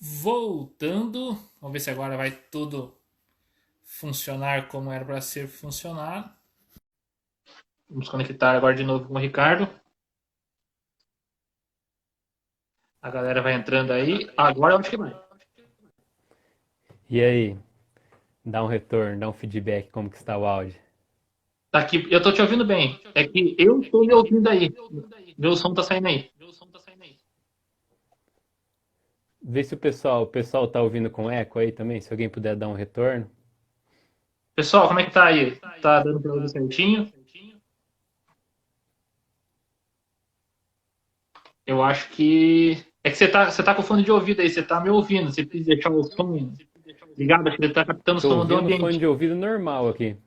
Voltando, vamos ver se agora vai tudo funcionar como era para ser funcionar. Vamos conectar agora de novo com o Ricardo. A galera vai entrando aí. Agora eu acho que vai. E aí, dá um retorno, dá um feedback, como que está o áudio? Tá aqui, eu tô te ouvindo bem. É que eu estou me ouvindo aí. Meu som tá saindo aí. Vê se o pessoal tá ouvindo com eco aí também, se alguém puder dar um retorno. Pessoal, como é que tá aí? Tá dando para ouvir certinho? Eu acho que. É que você tá com fone de ouvido aí, você tá me ouvindo. Você precisa deixar o som ligado, acho que ele tá captando o Tô som do ouvindo fone ambiente. de ouvido normal aqui.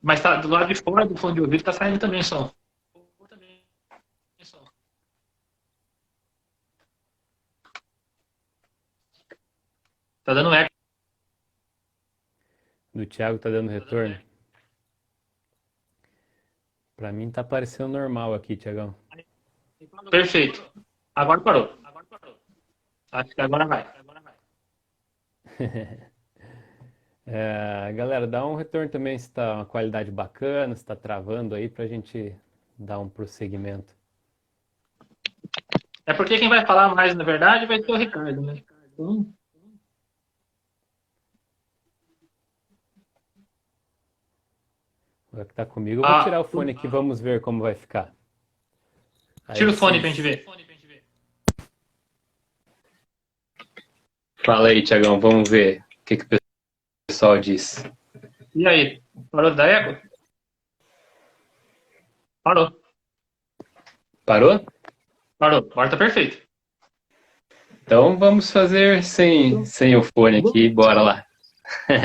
Mas tá do lado de fora do fone de ouvido, tá saindo também som. Tá dando eco. Do Thiago tá dando retorno. Pra mim tá parecendo normal aqui, Thiagão. Perfeito. Agora parou. Acho que agora vai. Galera, dá um retorno também se tá uma qualidade bacana, se tá travando aí pra gente dar um prosseguimento. É porque quem vai falar mais, na verdade, vai ser o Ricardo, né? Então, Agora que tá comigo, eu vou tirar ah, o fone aqui, vamos ver como vai ficar. Aí tira o fone pra gente vocês. ver. Fala aí, Thiagão, vamos ver o que o pessoal diz. E aí? Parou de dar eco? Parou. Parou? Parou. Agora tá perfeito. Então vamos fazer sem, Então, sem o fone aqui, bora lá.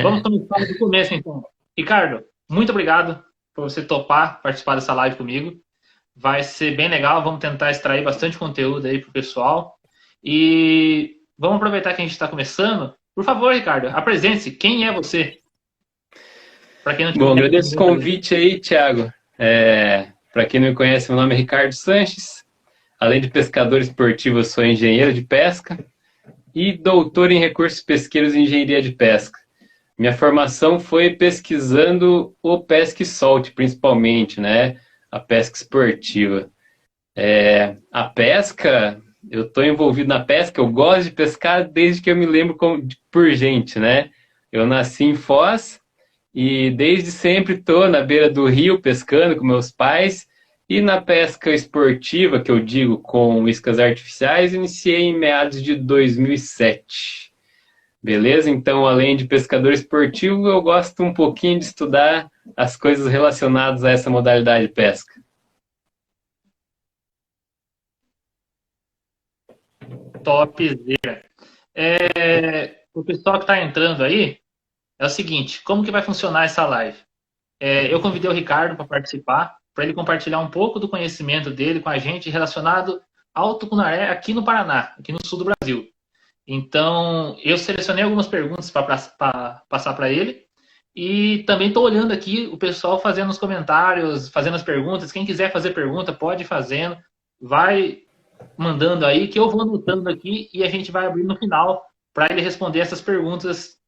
vamos começar do começo, então. Ricardo, muito obrigado por você topar participar dessa live comigo. Vai ser bem legal. Vamos tentar extrair bastante conteúdo aí pro pessoal. E vamos aproveitar que a gente está começando. Por favor, Ricardo, apresente-se. Quem é você? Para quem não te Bom, conhece agradeço o ainda. convite aí, Thiago. Para quem não me conhece, meu nome é Ricardo Sanches. Além de pescador esportivo, eu sou engenheiro de pesca e doutor em recursos pesqueiros e engenharia de pesca. Minha formação foi pesquisando o pesca e solte, principalmente, né? A pesca esportiva. A pesca, eu estou envolvido na pesca, eu gosto de pescar desde que eu me lembro por gente, né? Eu nasci em Foz e desde sempre estou na beira do rio pescando com meus pais e na pesca esportiva, que eu digo com iscas artificiais, iniciei em meados de 2007. Beleza? Então, além de pescador esportivo, eu gosto um pouquinho de estudar as coisas relacionadas a essa modalidade de pesca. Topzera. O pessoal que está entrando aí, é o seguinte: como que vai funcionar essa live? Eu convidei o Ricardo para participar, para ele compartilhar um pouco do conhecimento dele com a gente relacionado ao tucunaré aqui no Paraná, aqui no sul do Brasil. Então, eu selecionei algumas perguntas para passar para ele. E também estou olhando aqui o pessoal fazendo os comentários, fazendo as perguntas. Quem quiser fazer pergunta, pode ir fazendo. Vai mandando aí, que eu vou anotando aqui e a gente vai abrir no final para ele responder essas perguntas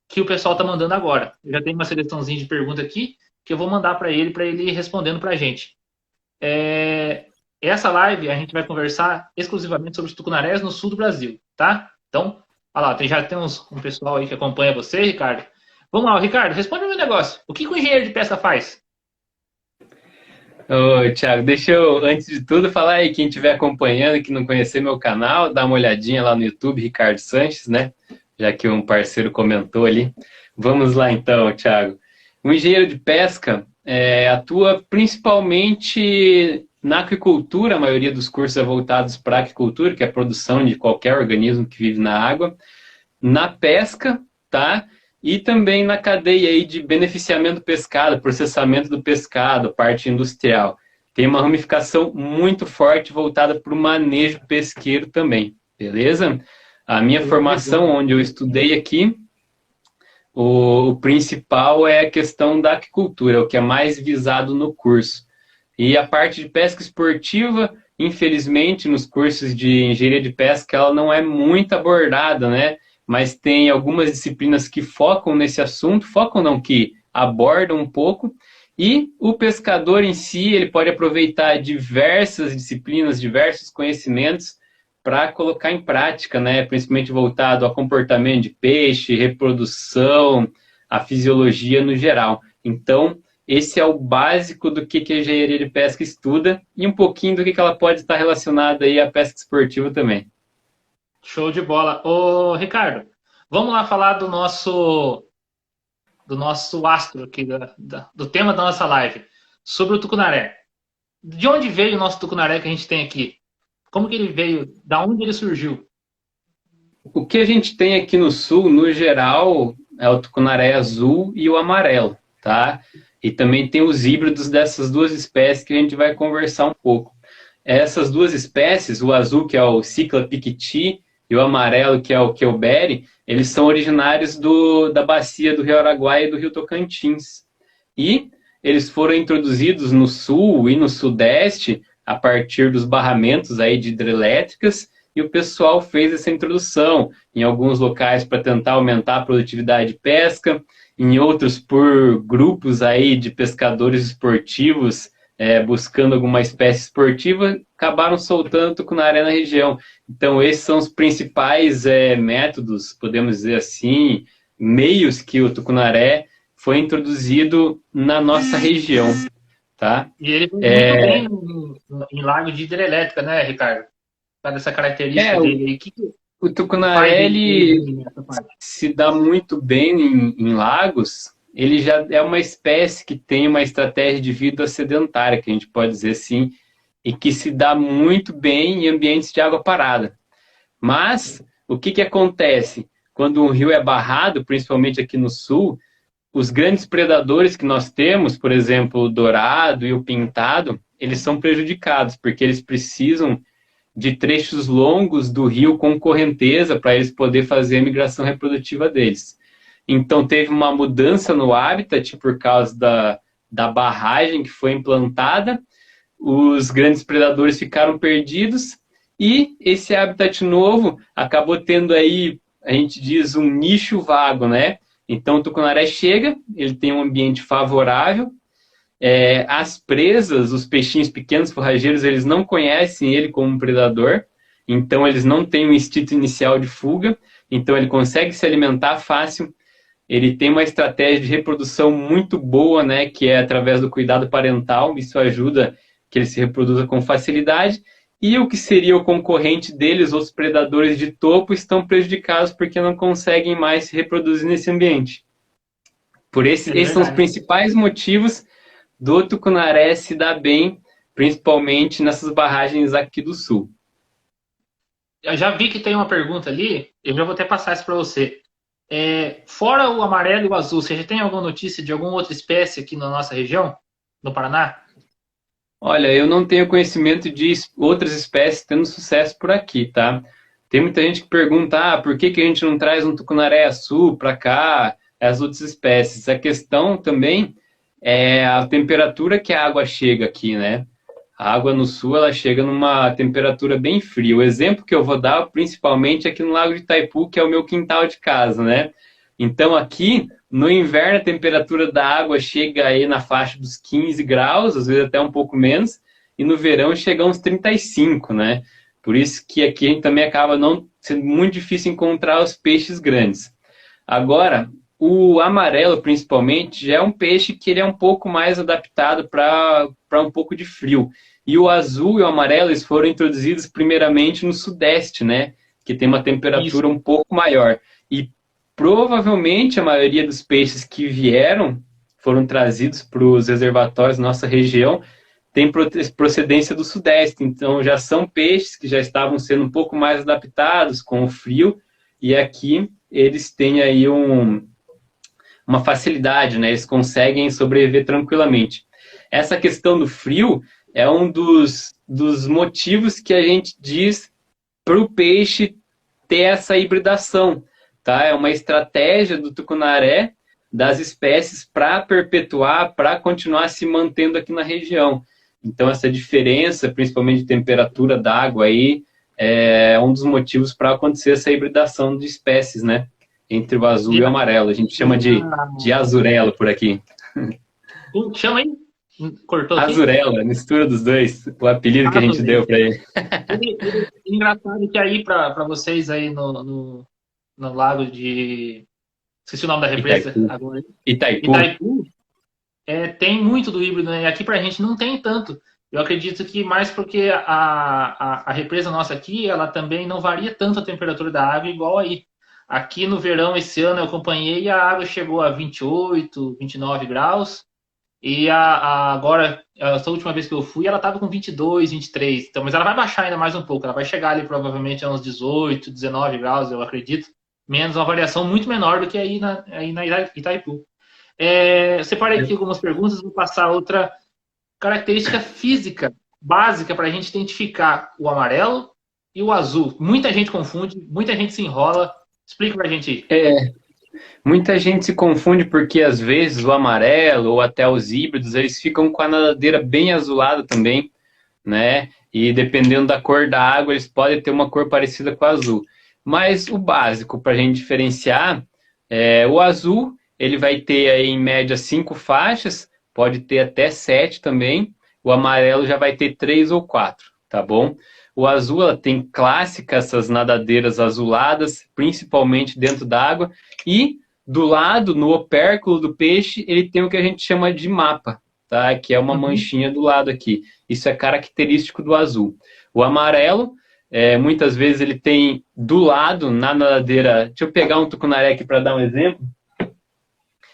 que o pessoal está mandando agora. Eu já tenho uma seleçãozinha de pergunta aqui que eu vou mandar para ele ir respondendo para a gente. Essa live a gente vai conversar exclusivamente sobre os tucunarés no sul do Brasil, tá? Então, olha lá, já tem um pessoal aí que acompanha você, Ricardo. Vamos lá, Ricardo, responde o meu negócio. O que o engenheiro de pesca faz? Ô, Thiago, deixa eu, antes de tudo, falar aí, quem estiver acompanhando, que não conhecer meu canal, dá uma olhadinha lá no YouTube, Ricardo Sanches, né? Já que um parceiro comentou ali. Vamos lá então, Thiago. O engenheiro de pesca atua principalmente na aquicultura, a maioria dos cursos é voltados para a aquicultura, que é a produção de qualquer organismo que vive na água, na pesca, tá? E também na cadeia aí de beneficiamento do pescado, processamento do pescado, parte industrial. Tem uma ramificação muito forte voltada para o manejo pesqueiro também, beleza? A minha Show de formação, bola. onde eu estudei aqui, o principal é a questão da aquicultura, o que é mais visado no curso. E a parte de pesca esportiva, infelizmente, nos cursos de engenharia de pesca, ela não é muito abordada, né? Mas tem algumas disciplinas que focam nesse assunto, focam não, que abordam um pouco, e o pescador em si, ele pode aproveitar diversas disciplinas, diversos conhecimentos para colocar em prática, né? Principalmente voltado ao comportamento de peixe, reprodução, a fisiologia no geral. Então, esse é o básico do que a engenharia de pesca estuda e um pouquinho do que ela pode estar relacionada aí à pesca esportiva também. Show de bola. Ô, Ricardo, vamos lá falar do nosso astro aqui, do tema da nossa live, sobre o tucunaré. De onde veio o nosso tucunaré que a gente tem aqui? Como que ele veio? Da onde ele surgiu? O que a gente tem aqui no sul, no geral, é o tucunaré azul e o amarelo, tá? E também tem os híbridos dessas duas espécies que a gente vai conversar um pouco. Essas duas espécies, o azul, que é o Cicla piquiti, e o amarelo, que é o Kelberi, eles são originários da bacia do Rio Araguaia e do Rio Tocantins. E eles foram introduzidos no sul e no sudeste a partir dos barramentos aí de hidrelétricas, e o pessoal fez essa introdução em alguns locais para tentar aumentar a produtividade de pesca, em outros por grupos aí de pescadores esportivos buscando alguma espécie esportiva, acabaram soltando tucunaré na região. Então, esses são os principais métodos, podemos dizer assim, meios que o tucunaré foi introduzido na nossa região. Tá? E ele veio muito bem em lago de hidrelétrica, né, Ricardo? Por causa dessa característica dele aí. O tucunaré, ele se dá muito bem em lagos. Ele já é uma espécie que tem uma estratégia de vida sedentária, que a gente pode dizer assim, e que se dá muito bem em ambientes de água parada. Mas, o que acontece? Quando um rio é barrado, principalmente aqui no sul, os grandes predadores que nós temos, por exemplo, o dourado e o pintado, eles são prejudicados, porque eles precisam de trechos longos do rio com correnteza para eles poderem fazer a migração reprodutiva deles. Então, teve uma mudança no habitat por causa da barragem que foi implantada, os grandes predadores ficaram perdidos e esse habitat novo acabou tendo aí, a gente diz, um nicho vago, né? Então, o tucunaré chega, ele tem um ambiente favorável, as presas, os peixinhos pequenos forrageiros, eles não conhecem ele como um predador, então eles não têm um instinto inicial de fuga, então ele consegue se alimentar fácil. Ele tem uma estratégia de reprodução muito boa, né, que é através do cuidado parental, isso ajuda que ele se reproduza com facilidade, e o que seria o concorrente deles, os predadores de topo, estão prejudicados porque não conseguem mais se reproduzir nesse ambiente. Esses são os principais motivos do tucunaré se dar bem, principalmente nessas barragens aqui do sul. Eu já vi que tem uma pergunta ali, eu já vou até passar isso para você. Fora o amarelo e o azul, você já tem alguma notícia de alguma outra espécie aqui na nossa região, no Paraná? Olha, eu não tenho conhecimento de outras espécies tendo sucesso por aqui, tá? Tem muita gente que pergunta, por que a gente não traz um tucunaré azul para cá, as outras espécies? A questão também é a temperatura que a água chega aqui, né? A água no sul, ela chega numa temperatura bem fria. O exemplo que eu vou dar, principalmente, é aqui no Lago de Itaipu, que é o meu quintal de casa, né? Então, aqui, no inverno, a temperatura da água chega aí na faixa dos 15 graus, às vezes até um pouco menos, e no verão chega a uns 35, né? Por isso que aqui a gente também acaba não sendo muito difícil encontrar os peixes grandes. Agora, o amarelo, principalmente, já é um peixe que ele é um pouco mais adaptado para um pouco de frio. E o azul e o amarelo, eles foram introduzidos primeiramente no sudeste, né? Que tem uma temperatura um pouco maior. E provavelmente a maioria dos peixes que foram trazidos para os reservatórios da nossa região, tem procedência do sudeste. Então, já são peixes que já estavam sendo um pouco mais adaptados com o frio. E aqui eles têm aí uma facilidade, né? Eles conseguem sobreviver tranquilamente. Essa questão do frio é um dos motivos que a gente diz para o peixe ter essa hibridação, tá? É uma estratégia do tucunaré, das espécies, para perpetuar, para continuar se mantendo aqui na região. Então, essa diferença, principalmente de temperatura da água aí, é um dos motivos para acontecer essa hibridação de espécies, né? Entre o azul e o amarelo. A gente chama de azurelo por aqui. Como que chama aí? Cortou aqui? Azurelo, mistura dos dois, o apelido que a gente deu para ele. Engraçado que aí, para vocês aí no lago de... Esqueci o nome da represa Itaipu. agora. Itaipu. Itaipu. Tem muito do híbrido, né? E aqui pra gente não tem tanto. Eu acredito que mais porque a represa nossa aqui, ela também não varia tanto a temperatura da água igual aí. Aqui no verão, esse ano, eu acompanhei e a água chegou a 28, 29 graus. E agora, essa última vez que eu fui, ela estava com 22, 23. Então, mas ela vai baixar ainda mais um pouco. Ela vai chegar ali provavelmente a uns 18, 19 graus, eu acredito. Menos uma variação muito menor do que aí na Itaipu. Separei aqui algumas perguntas, vou passar outra característica física básica para a gente identificar o amarelo e o azul. Muita gente confunde, muita gente se enrola. Explica para a gente aí. Muita gente se confunde porque às vezes o amarelo ou até os híbridos, eles ficam com a nadadeira bem azulada também, né? E dependendo da cor da água, eles podem ter uma cor parecida com o azul. Mas o básico para a gente diferenciar o azul, ele vai ter aí em média 5 faixas, pode ter até 7 também. O amarelo já vai ter 3 ou 4, tá bom? O azul, ela tem clássica essas nadadeiras azuladas, principalmente dentro da água. E do lado, no opérculo do peixe, ele tem o que a gente chama de mapa, tá? Que é uma manchinha do lado aqui. Isso é característico do azul. O amarelo, muitas vezes ele tem do lado, na nadadeira... Deixa eu pegar um tucunaré aqui para dar um exemplo.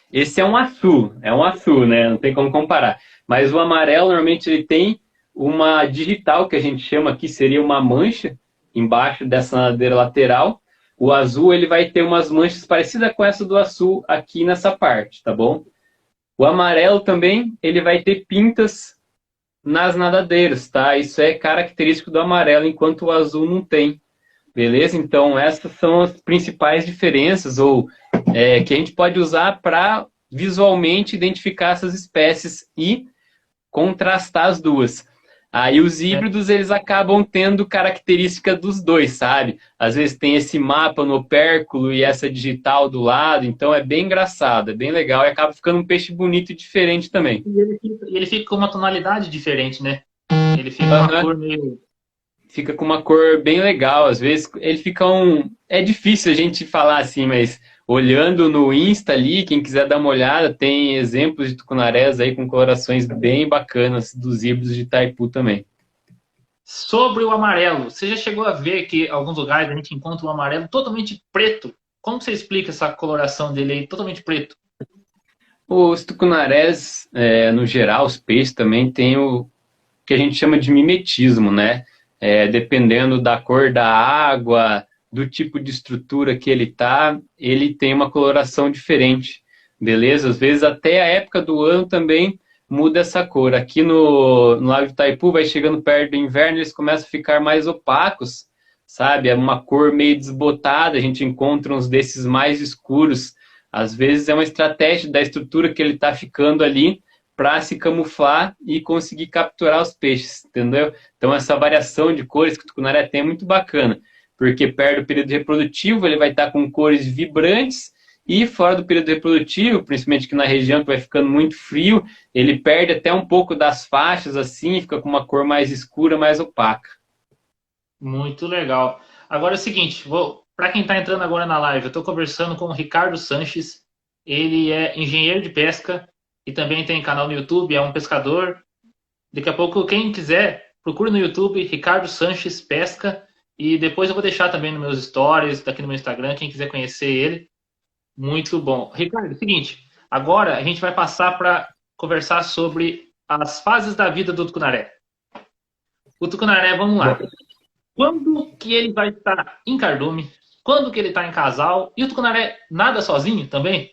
Esse é um açu, né? Não tem como comparar. Mas o amarelo, normalmente, ele tem uma digital, que a gente chama aqui, seria uma mancha embaixo dessa nadadeira lateral. O azul, ele vai ter umas manchas parecidas com essa do açu aqui nessa parte, tá bom? O amarelo também, ele vai ter pintas nas nadadeiras, tá? Isso é característico do amarelo, enquanto o azul não tem. Beleza? Então, essas são as principais diferenças que a gente pode usar para visualmente identificar essas espécies e contrastar as duas. Aí os híbridos, eles acabam tendo característica dos dois, sabe? Às vezes tem esse mapa no opérculo e essa digital do lado, então é bem engraçado, é bem legal e acaba ficando um peixe bonito e diferente também. E ele fica com uma tonalidade diferente, né? Ele fica com uma cor meio... Fica com uma cor bem legal, às vezes ele fica É difícil a gente falar assim, mas olhando no Insta ali, quem quiser dar uma olhada, tem exemplos de tucunarés aí com colorações bem bacanas dos híbridos de Itaipu também. Sobre o amarelo, você já chegou a ver que em alguns lugares a gente encontra o amarelo totalmente preto? Como você explica essa coloração dele aí, totalmente preto? Os tucunarés, no geral, os peixes também têm o que a gente chama de mimetismo, né? Dependendo da cor da água, do tipo de estrutura que ele tem uma coloração diferente, beleza? Às vezes até a época do ano também muda essa cor. Aqui no Lago de Itaipu, vai chegando perto do inverno, eles começam a ficar mais opacos, sabe? É uma cor meio desbotada, a gente encontra uns desses mais escuros. Às vezes é uma estratégia da estrutura que ele está ficando ali para se camuflar e conseguir capturar os peixes, entendeu? Então essa variação de cores que o tucunaré tem é muito bacana, porque perto do período reprodutivo ele vai estar com cores vibrantes e fora do período reprodutivo, principalmente aqui na região que vai ficando muito frio, ele perde até um pouco das faixas assim, fica com uma cor mais escura, mais opaca. Muito legal. Agora é o seguinte, para quem está entrando agora na live, eu estou conversando com o Ricardo Sanches, ele é engenheiro de pesca e também tem canal no YouTube, é um pescador. Daqui a pouco, quem quiser, procure no YouTube Ricardo Sanches Pesca e depois eu vou deixar também nos meus stories, aqui no meu Instagram, quem quiser conhecer ele. Muito bom. Ricardo, é o seguinte, agora a gente vai passar para conversar sobre as fases da vida do tucunaré. O tucunaré, vamos lá. Quando que ele vai estar em cardume? Quando que ele está em casal? E o tucunaré nada sozinho também?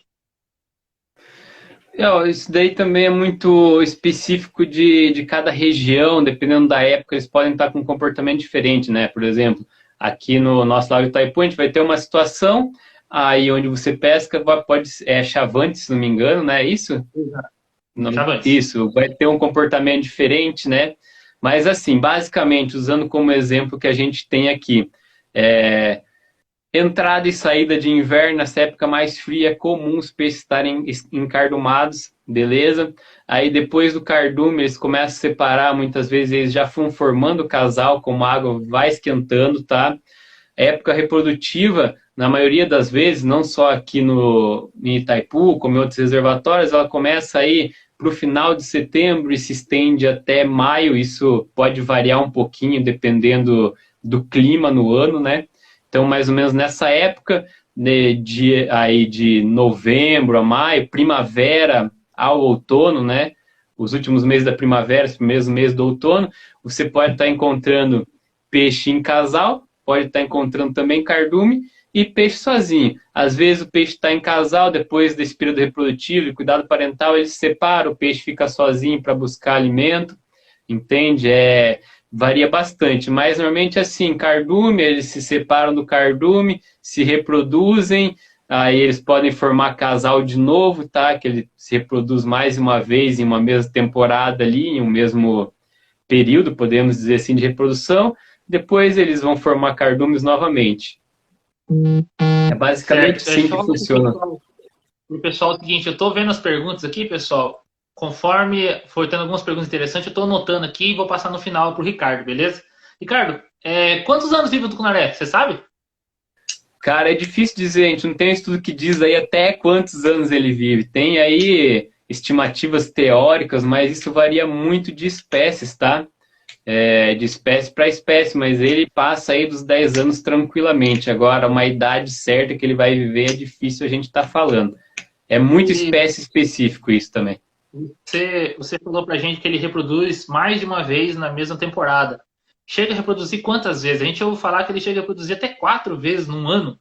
Isso daí também é muito específico de cada região, dependendo da época, eles podem estar com um comportamento diferente, né? Por exemplo, aqui no nosso Lago Itaipu, a gente vai ter uma situação aí onde você pesca, pode chavante, se não me engano, né? É isso? Exato. Chavantes. Isso, vai ter um comportamento diferente, né? Mas assim, basicamente, usando como exemplo que a gente tem aqui, entrada e saída de inverno, nessa época mais fria, é comum os peixes estarem encardumados, beleza? Aí depois do cardume, eles começam a separar, muitas vezes eles já vão formando o casal, como a água vai esquentando, tá? Época reprodutiva, na maioria das vezes, não só aqui em Itaipu, como em outros reservatórios, ela começa aí para o final de setembro e se estende até maio. Isso pode variar um pouquinho dependendo do clima no ano, né? Então, mais ou menos nessa época, aí de novembro a maio, primavera ao outono, né? Os últimos meses da primavera, os primeiros meses do outono, você pode estar encontrando peixe em casal, pode estar encontrando também cardume e peixe sozinho. Às vezes o peixe está em casal, depois desse período reprodutivo e cuidado parental, ele se separa, o peixe fica sozinho para buscar alimento, entende? Varia bastante, mas normalmente assim, cardume, eles se separam do cardume, se reproduzem, aí eles podem formar casal de novo, tá? Que ele se reproduz mais uma vez em uma mesma temporada ali, em um mesmo período, podemos dizer assim, de reprodução. Depois eles vão formar cardumes novamente. É basicamente Certo. assim que funciona. Para o pessoal, é o seguinte, eu estou vendo as perguntas aqui, pessoal. Conforme for tendo algumas perguntas interessantes, eu estou anotando aqui e vou passar no final para o Ricardo, beleza? Ricardo, quantos anos vive o tucunaré? Você sabe? Cara, é difícil dizer, a gente não tem um estudo que diz aí até quantos anos ele vive. Tem aí estimativas teóricas, mas isso varia muito de espécies, tá? De espécie para espécie, mas ele passa aí dos 10 anos tranquilamente. Agora, uma idade certa que ele vai viver é difícil a gente estar falando. É muito E espécie específico isso também. você falou pra gente que ele reproduz mais de uma vez na mesma temporada. Chega a reproduzir quantas vezes? A gente ouviu falar que ele chega a reproduzir até 4 vezes num ano.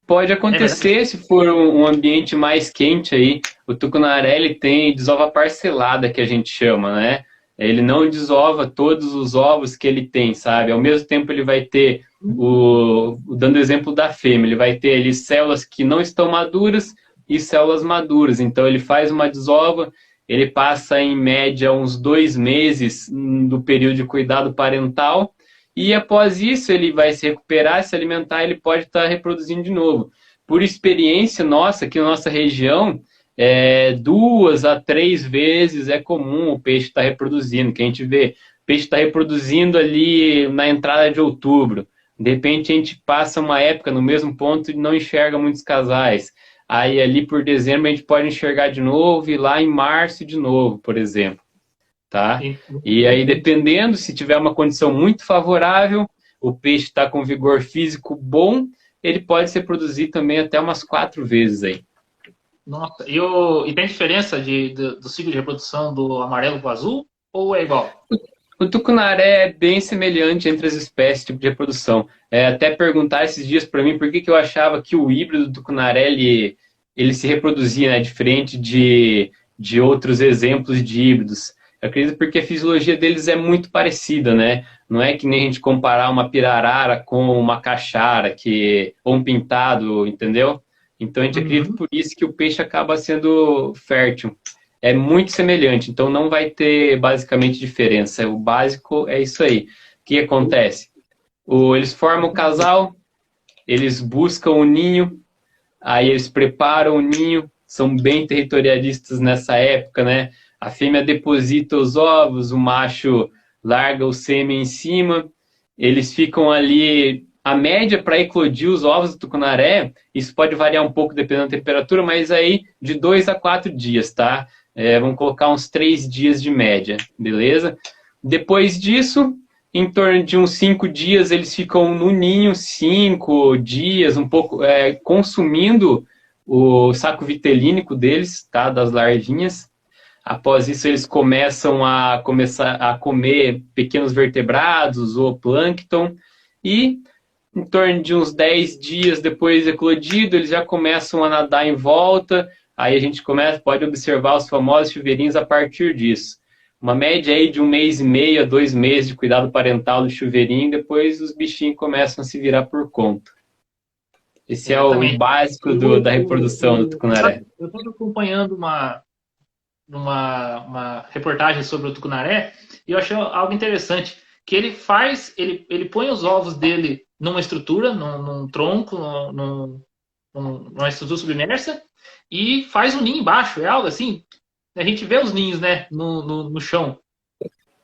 Pode É verdade? acontecer se for um ambiente mais quente aí. O tucunaré ele tem desova parcelada, que a gente chama, né? Ele não desova todos os ovos que ele tem, sabe? Ao mesmo tempo ele vai ter, dando exemplo da fêmea, ele vai ter ali células que não estão maduras e células maduras. Então ele faz uma desova, ele passa em média uns 2 meses do período de cuidado parental, e após isso ele vai se recuperar, se alimentar, ele pode estar reproduzindo de novo. Por experiência nossa, aqui na nossa região, 2 a 3 vezes é comum o peixe estar reproduzindo, que a gente vê, o peixe está reproduzindo ali na entrada de outubro. De repente a gente passa uma época no mesmo ponto e não enxerga muitos casais. Aí ali por dezembro a gente pode enxergar de novo e lá em março de novo, por exemplo. Tá? E aí, dependendo, se tiver uma condição muito favorável, o peixe está com vigor físico bom, ele pode se reproduzir também até umas 4 vezes aí. Nossa, e tem diferença do ciclo de reprodução do amarelo para o azul? Ou é igual? O tucunaré é bem semelhante entre as espécies, tipo de reprodução. Até perguntar esses dias para mim por que eu achava que o híbrido do tucunaré ele se reproduzia, né, diferente de outros exemplos de híbridos. Eu acredito porque a fisiologia deles é muito parecida, né? Não é que nem a gente comparar uma pirarara com uma caixara ou um pintado, entendeu? Então a gente acredita por isso que o peixe acaba sendo fértil. É muito semelhante, então não vai ter basicamente diferença. O básico é isso aí. O que acontece? Eles formam o casal, eles buscam o ninho, aí eles preparam o ninho, são bem territorialistas nessa época, né? A fêmea deposita os ovos, o macho larga o sêmen em cima, eles ficam ali. A média para eclodir os ovos do tucunaré, isso pode variar um pouco dependendo da temperatura, mas aí de 2 a 4 dias, tá? Vamos colocar uns 3 dias de média, beleza? Depois disso, em torno de uns 5 dias, eles ficam no ninho, 5 dias, um pouco, consumindo o saco vitelínico deles, tá? Das larvinhas. Após isso, eles começam a comer pequenos vertebrados ou plâncton, e em torno de uns 10 dias depois de eclodido, eles já começam a nadar em volta. Aí a gente pode observar os famosos chuveirinhos a partir disso. Uma média aí de 1 mês e meio a 2 meses de cuidado parental do chuveirinho, depois os bichinhos começam a se virar por conta. Esse é o Exatamente. básico da reprodução do tucunaré. Eu estava acompanhando uma reportagem sobre o tucunaré e eu achei algo interessante, que ele põe os ovos dele numa estrutura, num tronco, numa estrutura submersa e faz um ninho embaixo. É algo assim, a gente vê os ninhos, né, no chão.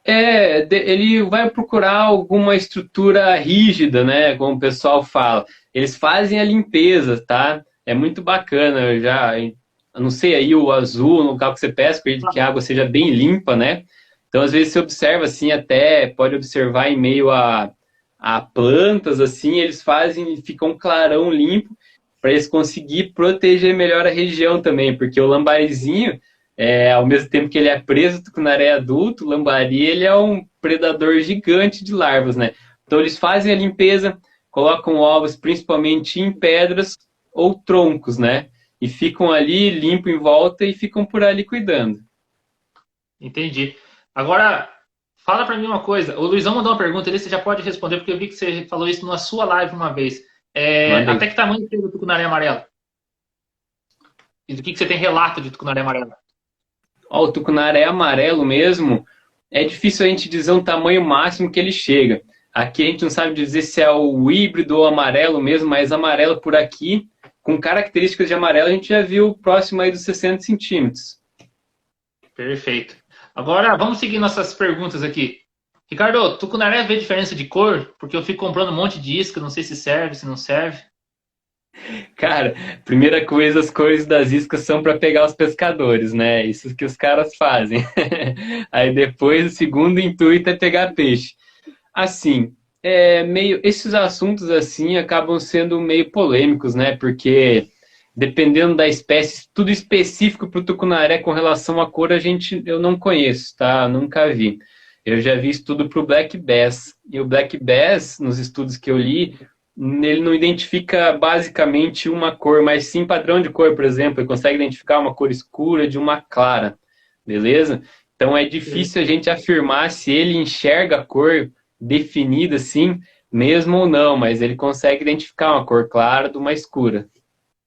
Ele vai procurar alguma estrutura rígida, né? Como o pessoal fala. Eles fazem a limpeza, tá? É muito bacana. Eu não sei aí o azul, no local que você pesca, acredito que a água seja bem limpa, né? Então, às vezes, você observa assim, até pode observar em meio a plantas, assim, eles fazem, fica um clarão limpo para eles conseguir proteger melhor a região também, porque o lambarizinho ao mesmo tempo que ele é preso, o tucunaré adulto, o lambari ele é um predador gigante de larvas, né? Então eles fazem a limpeza, colocam ovos principalmente em pedras ou troncos, né? E ficam ali, limpam em volta e ficam por ali cuidando. Entendi. Agora, fala para mim uma coisa. O Luizão mandou uma pergunta ali, você já pode responder, porque eu vi que você falou isso na sua live uma vez. Manda Até aí. que tamanho tem o tucunaré amarelo? E do que você tem relato de tucunaré amarelo? Ó, o tucunaré amarelo mesmo, é difícil a gente dizer um tamanho máximo que ele chega. Aqui a gente não sabe dizer se é o híbrido ou amarelo mesmo, mas amarelo por aqui, com características de amarelo, a gente já viu próximo aí dos 60 centímetros. Perfeito. Agora, vamos seguir nossas perguntas aqui. Ricardo, tucunaré vê diferença de cor? Porque eu fico comprando um monte de isca, não sei se serve, se não serve. Cara, primeira coisa, as cores das iscas são para pegar os pescadores, né? Isso que os caras fazem. Aí depois, o segundo intuito é pegar peixe. Assim, esses assuntos assim acabam sendo meio polêmicos, né? Porque dependendo da espécie, tudo específico para o tucunaré com relação à cor eu não conheço, tá? Nunca vi. Eu já vi estudo para o Black Bass. E o Black Bass, nos estudos que eu li, ele não identifica basicamente uma cor, mas sim padrão de cor, por exemplo. Ele consegue identificar uma cor escura de uma clara, beleza? Então é difícil a gente afirmar se ele enxerga a cor definida assim, mesmo ou não, mas ele consegue identificar uma cor clara de uma escura.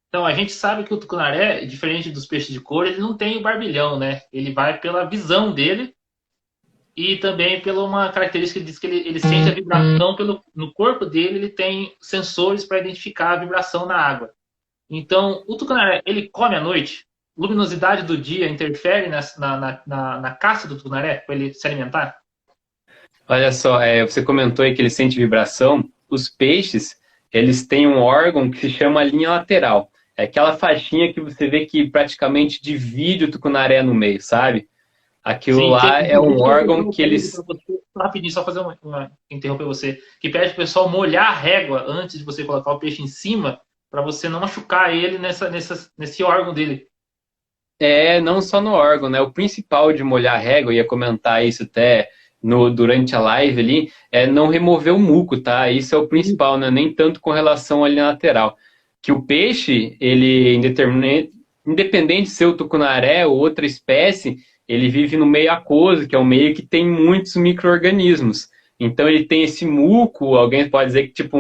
Então, a gente sabe que o tucunaré, diferente dos peixes de cor, ele não tem o barbilhão, né? Ele vai pela visão dele e também pela uma característica que diz que ele sente a vibração no corpo dele, ele tem sensores para identificar a vibração na água. Então, o tucunaré, ele come à noite? Luminosidade do dia interfere na caça do tucunaré para ele se alimentar? Olha só, você comentou aí que ele sente vibração. Os peixes, eles têm um órgão que se chama linha lateral. É aquela faixinha que você vê que praticamente divide o tucunaré no meio, sabe? Aquilo Sim, lá é um órgão que você, eles... rapidinho, só fazer interromper você, que pede pro pessoal molhar a régua antes de você colocar o peixe em cima, para você não machucar ele nesse órgão dele. Não só no órgão, né? O principal de molhar a régua, eu ia comentar isso até durante a live ali, é não remover o muco, tá? Isso é o principal, né? Nem tanto com relação à linha lateral. Que o peixe, ele, independente de ser o tucunaré ou outra espécie, ele vive no meio aquoso, que é um meio que tem muitos micro-organismos. Então ele tem esse muco, alguém pode dizer que tipo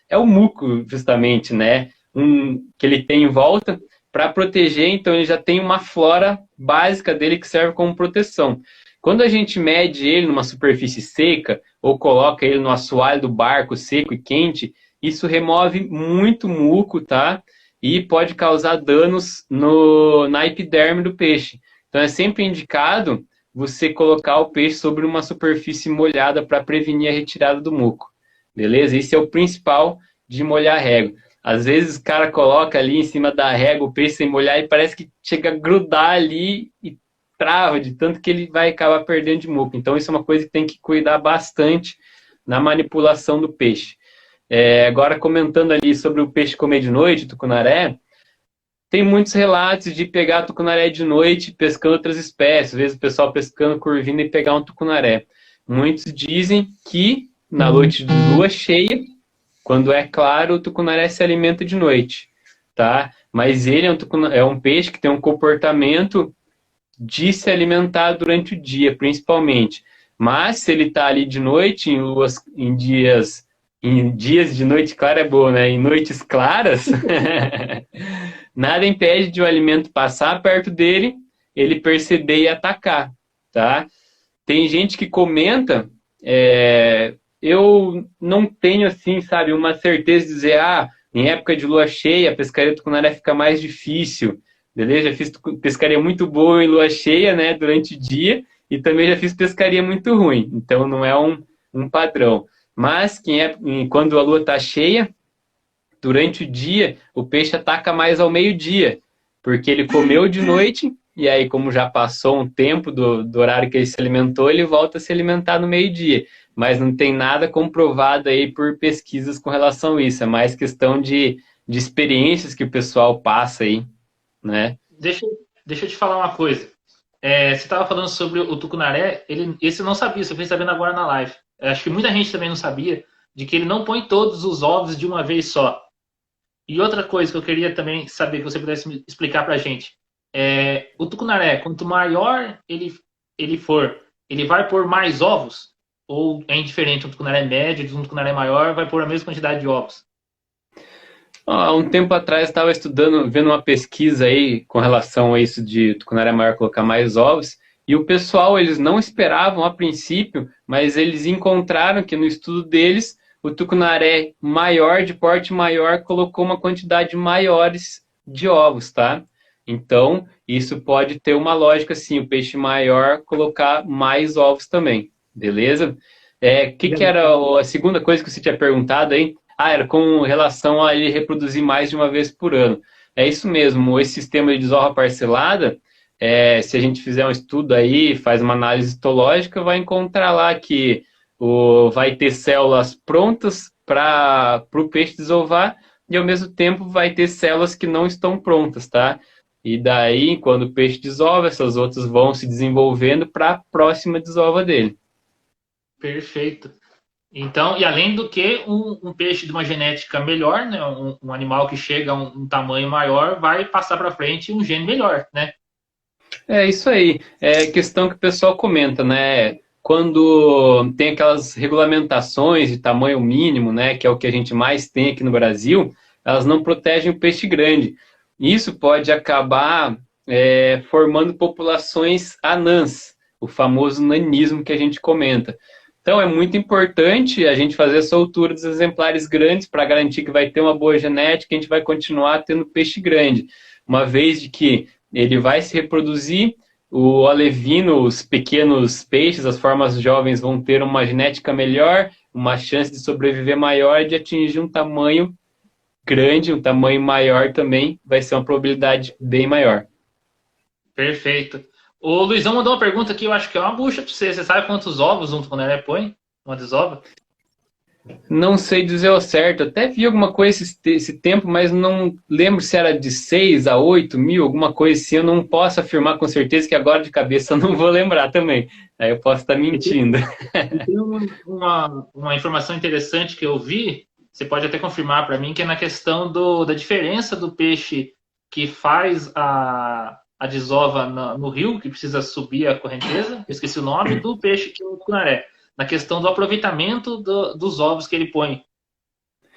é o muco, justamente, né? Que ele tem em volta para proteger, então ele já tem uma flora básica dele que serve como proteção. Quando a gente mede ele numa superfície seca ou coloca ele no assoalho do barco seco e quente, isso remove muito muco, tá? E pode causar danos na epiderme do peixe. Então é sempre indicado você colocar o peixe sobre uma superfície molhada para prevenir a retirada do muco. Beleza? Esse é o principal de molhar a régua. Às vezes o cara coloca ali em cima da régua o peixe sem molhar e parece que chega a grudar ali e trava, de tanto que ele vai acabar perdendo de muco. Então isso é uma coisa que tem que cuidar bastante na manipulação do peixe. Agora comentando ali sobre o peixe comer de noite, tucunaré, tem muitos relatos de pegar tucunaré de noite pescando outras espécies. Às vezes o pessoal pescando curvina e pegar um tucunaré. Muitos dizem que na noite de lua cheia, quando é claro, o tucunaré se alimenta de noite, tá? Mas ele é um peixe que tem um comportamento de se alimentar durante o dia, principalmente. Mas se ele está ali de noite, em dias de noite clara é boa, né? Em noites claras, nada impede de o alimento passar perto dele ele perceber e atacar, tá? Tem gente que comenta, eu não tenho, assim, sabe, uma certeza de dizer, em época de lua cheia, a pescaria do tucunaré fica mais difícil, beleza? Já fiz pescaria muito boa em lua cheia, né, durante o dia, e também já fiz pescaria muito ruim, então não é um padrão. Mas quando a lua está cheia, durante o dia, o peixe ataca mais ao meio-dia, porque ele comeu de noite, e aí, como já passou um tempo do horário que ele se alimentou, ele volta a se alimentar no meio-dia. Mas não tem nada comprovado aí por pesquisas com relação a isso. É mais questão de experiências que o pessoal passa aí, né? Deixa eu te falar uma coisa. Você estava falando sobre o tucunaré, esse eu não sabia, você fez sabendo agora na live. Acho que muita gente também não sabia de que ele não põe todos os ovos de uma vez só. E outra coisa que eu queria também saber que você pudesse me explicar para a gente. O tucunaré, quanto maior ele for, ele vai pôr mais ovos? Ou é indiferente, um tucunaré médio de um tucunaré maior vai pôr a mesma quantidade de ovos? Há um tempo atrás estava estudando, vendo uma pesquisa aí com relação a isso de tucunaré maior colocar mais ovos, e o pessoal, eles não esperavam a princípio, mas eles encontraram que no estudo deles, o tucunaré maior, de porte maior, colocou uma quantidade maiores de ovos, tá? Então, isso pode ter uma lógica, sim, o peixe maior colocar mais ovos também, beleza? Que era a segunda coisa que você tinha perguntado aí? Era com relação a ele reproduzir mais de uma vez por ano. É isso mesmo, esse sistema de desova parcelada, se a gente fizer um estudo aí, faz uma análise histológica, vai encontrar lá que vai ter células prontas para o peixe desovar e ao mesmo tempo vai ter células que não estão prontas, tá? E daí, quando o peixe desova, essas outras vão se desenvolvendo para a próxima desova dele. Perfeito. Então, e além do que, um peixe de uma genética melhor, né, um animal que chega a um tamanho maior, vai passar para frente um gene melhor, né? É isso aí. É questão que o pessoal comenta, né? Quando tem aquelas regulamentações de tamanho mínimo, né, que é o que a gente mais tem aqui no Brasil, elas não protegem o peixe grande. Isso pode acabar formando populações anãs, o famoso nanismo que a gente comenta. Então é muito importante a gente fazer a soltura dos exemplares grandes para garantir que vai ter uma boa genética e a gente vai continuar tendo peixe grande. Uma vez de que ele vai se reproduzir, o alevino, os pequenos peixes, as formas jovens vão ter uma genética melhor, uma chance de sobreviver maior e de atingir um tamanho grande, um tamanho maior também, vai ser uma probabilidade bem maior. Perfeito. O Luizão mandou uma pergunta aqui, eu acho que é uma bucha para você. Você sabe quantos ovos um tucunaré põe? Uma desova? Não sei dizer ao certo, até vi alguma coisa esse tempo, mas não lembro se era de 6 a 8 mil, alguma coisa assim. Eu não posso afirmar com certeza, que agora de cabeça eu não vou lembrar também. Aí eu posso estar mentindo. Tem uma informação interessante que eu vi, você pode até confirmar para mim, que é na questão da diferença do peixe que faz a desova no rio, que precisa subir a correnteza, eu esqueci o nome, do peixe que é o tucunaré. Na questão do aproveitamento dos ovos que ele põe.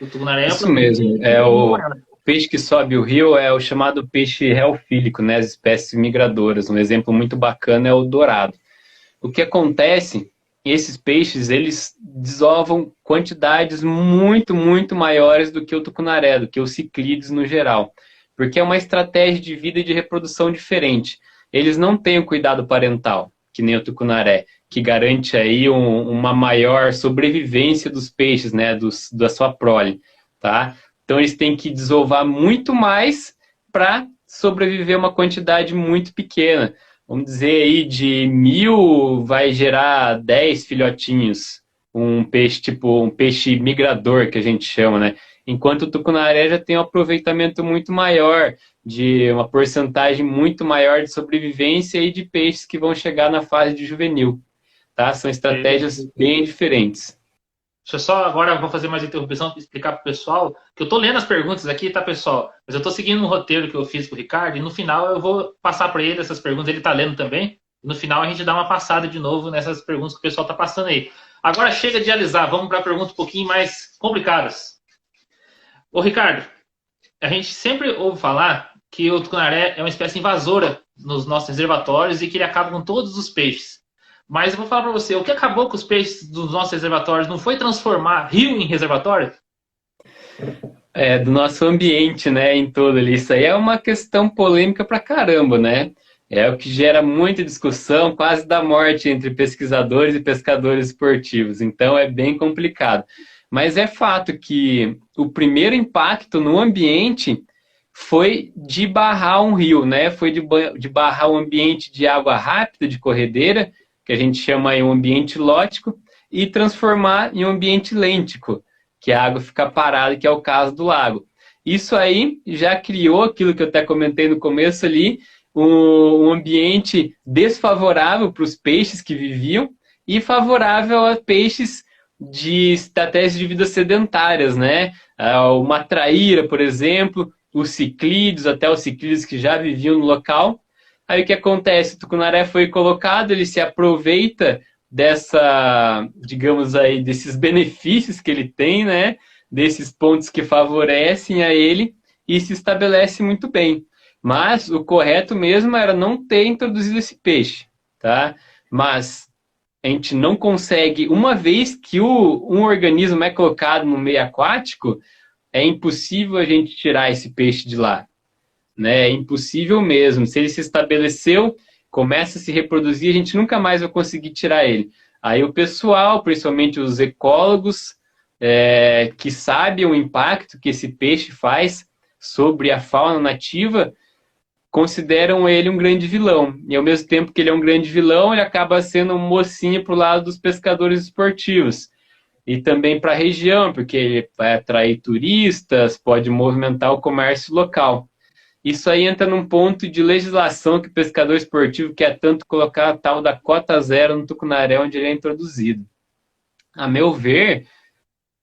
O tucunaré Isso mesmo, o peixe que sobe o rio é o chamado peixe reofílico, né? As espécies migradoras. Um exemplo muito bacana é o dourado. O que acontece, esses peixes, eles desovam quantidades muito, muito maiores do que o tucunaré, do que os ciclídeos no geral, porque é uma estratégia de vida e de reprodução diferente. Eles não têm o cuidado parental, que nem o tucunaré, que garante aí uma maior sobrevivência dos peixes, né, da sua prole, tá? Então eles têm que desovar muito mais para sobreviver uma quantidade muito pequena. Vamos dizer aí, de 1.000 vai gerar 10 filhotinhos. Um peixe, tipo, um peixe migrador, que a gente chama, né? Enquanto o tucunaré já tem um aproveitamento muito maior, de uma porcentagem muito maior de sobrevivência e de peixes que vão chegar na fase de juvenil, tá? São estratégias bem diferentes. Deixa eu só agora vou fazer mais interrupção para explicar para o pessoal, que eu estou lendo as perguntas aqui, tá, pessoal? Mas eu estou seguindo um roteiro que eu fiz com o Ricardo e no final eu vou passar para ele essas perguntas, ele está lendo também. E no final a gente dá uma passada de novo nessas perguntas que o pessoal está passando aí. Agora chega de alisar, vamos para perguntas um pouquinho mais complicadas. Ô, Ricardo, a gente sempre ouve falar que o tucunaré é uma espécie invasora nos nossos reservatórios e que ele acaba com todos os peixes. Mas eu vou falar para você, o que acabou com os peixes dos nossos reservatórios não foi transformar rio em reservatório? Do nosso ambiente, né, em todo ali. Isso aí é uma questão polêmica pra caramba, né? É o que gera muita discussão, quase da morte entre pesquisadores e pescadores esportivos. Então é bem complicado. Mas é fato que o primeiro impacto no ambiente foi de barrar um rio, né? Foi de barrar um ambiente de água rápida, de corredeira, que a gente chama aí um ambiente lótico, e transformar em um ambiente lêntico, que a água fica parada, que é o caso do lago. Isso aí já criou aquilo que eu até comentei no começo ali, um ambiente desfavorável para os peixes que viviam e favorável a peixes de estratégias de vida sedentárias, né? Uma traíra, por exemplo, os ciclídeos, até os ciclídeos que já viviam no local. Aí o que acontece? O tucunaré foi colocado, ele se aproveita digamos aí, desses benefícios que ele tem, né? Desses pontos que favorecem a ele e se estabelece muito bem. Mas o correto mesmo era não ter introduzido esse peixe, tá? Mas a gente não consegue, uma vez que um organismo é colocado no meio aquático, é impossível a gente tirar esse peixe de lá, né? É impossível mesmo. Se ele se estabeleceu, começa a se reproduzir, a gente nunca mais vai conseguir tirar ele. Aí o pessoal, principalmente os ecólogos, que sabem o impacto que esse peixe faz sobre a fauna nativa, consideram ele um grande vilão. E ao mesmo tempo que ele é um grande vilão, ele acaba sendo um mocinho para o lado dos pescadores esportivos. E também para a região, porque ele vai atrair turistas, pode movimentar o comércio local. Isso aí entra num ponto de legislação que o pescador esportivo quer tanto colocar a tal da cota zero no tucunaré, onde ele é introduzido. A meu ver,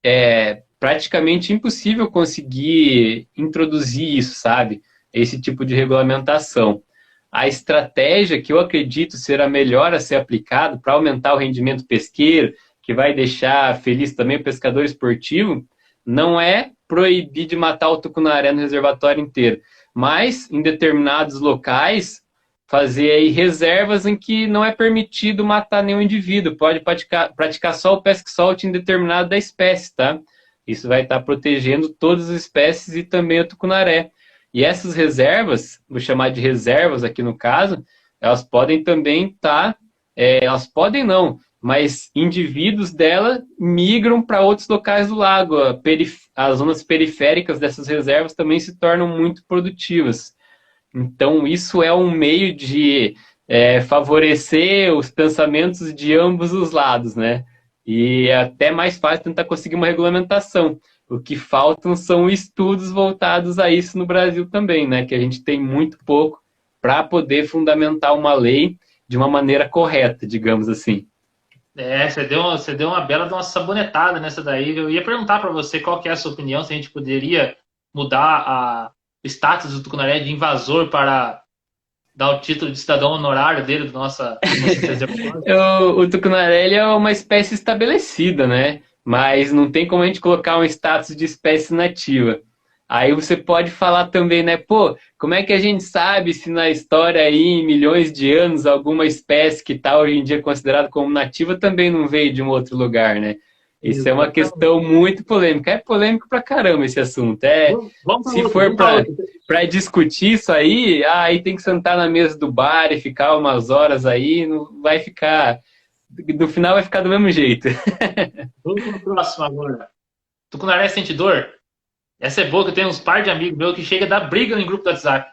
é praticamente impossível conseguir introduzir isso, sabe? Esse tipo de regulamentação. A estratégia que eu acredito ser a melhor a ser aplicada para aumentar o rendimento pesqueiro, que vai deixar feliz também o pescador esportivo, não é proibir de matar o tucunaré no reservatório inteiro, mas em determinados locais fazer aí reservas em que não é permitido matar nenhum indivíduo, pode praticar só o pesque-solte em determinada espécie, tá? Isso vai estar protegendo todas as espécies e também o tucunaré. E essas reservas, vou chamar de reservas aqui no caso, elas podem também estar, elas podem não, mas indivíduos dela migram para outros locais do lago. As zonas periféricas dessas reservas também se tornam muito produtivas. Então, isso é um meio de favorecer os pensamentos de ambos os lados, né? E é até mais fácil tentar conseguir uma regulamentação. O que faltam são estudos voltados a isso no Brasil também, né? Que a gente tem muito pouco para poder fundamentar uma lei de uma maneira correta, digamos assim. Você deu uma bela de uma sabonetada nessa daí. Eu ia perguntar para você qual que é a sua opinião, se a gente poderia mudar o status do tucunaré de invasor para dar o título de cidadão honorário dele do nossa O tucunaré ele é uma espécie estabelecida, né? Mas não tem como a gente colocar um status de espécie nativa. Aí você pode falar também, né? Pô, como é que a gente sabe se na história aí, em milhões de anos, alguma espécie que está hoje em dia considerada como nativa também não veio de um outro lugar, né? Isso é uma questão muito polêmica. É polêmico pra caramba esse assunto. Se for para discutir isso aí tem que sentar na mesa do bar e ficar umas horas aí, não vai ficar... No final vai ficar do mesmo jeito. Vamos para o próximo agora. Tucunaré sente dor? Essa é boa, que eu tenho uns par de amigos meus que chega a dar briga em grupo do WhatsApp.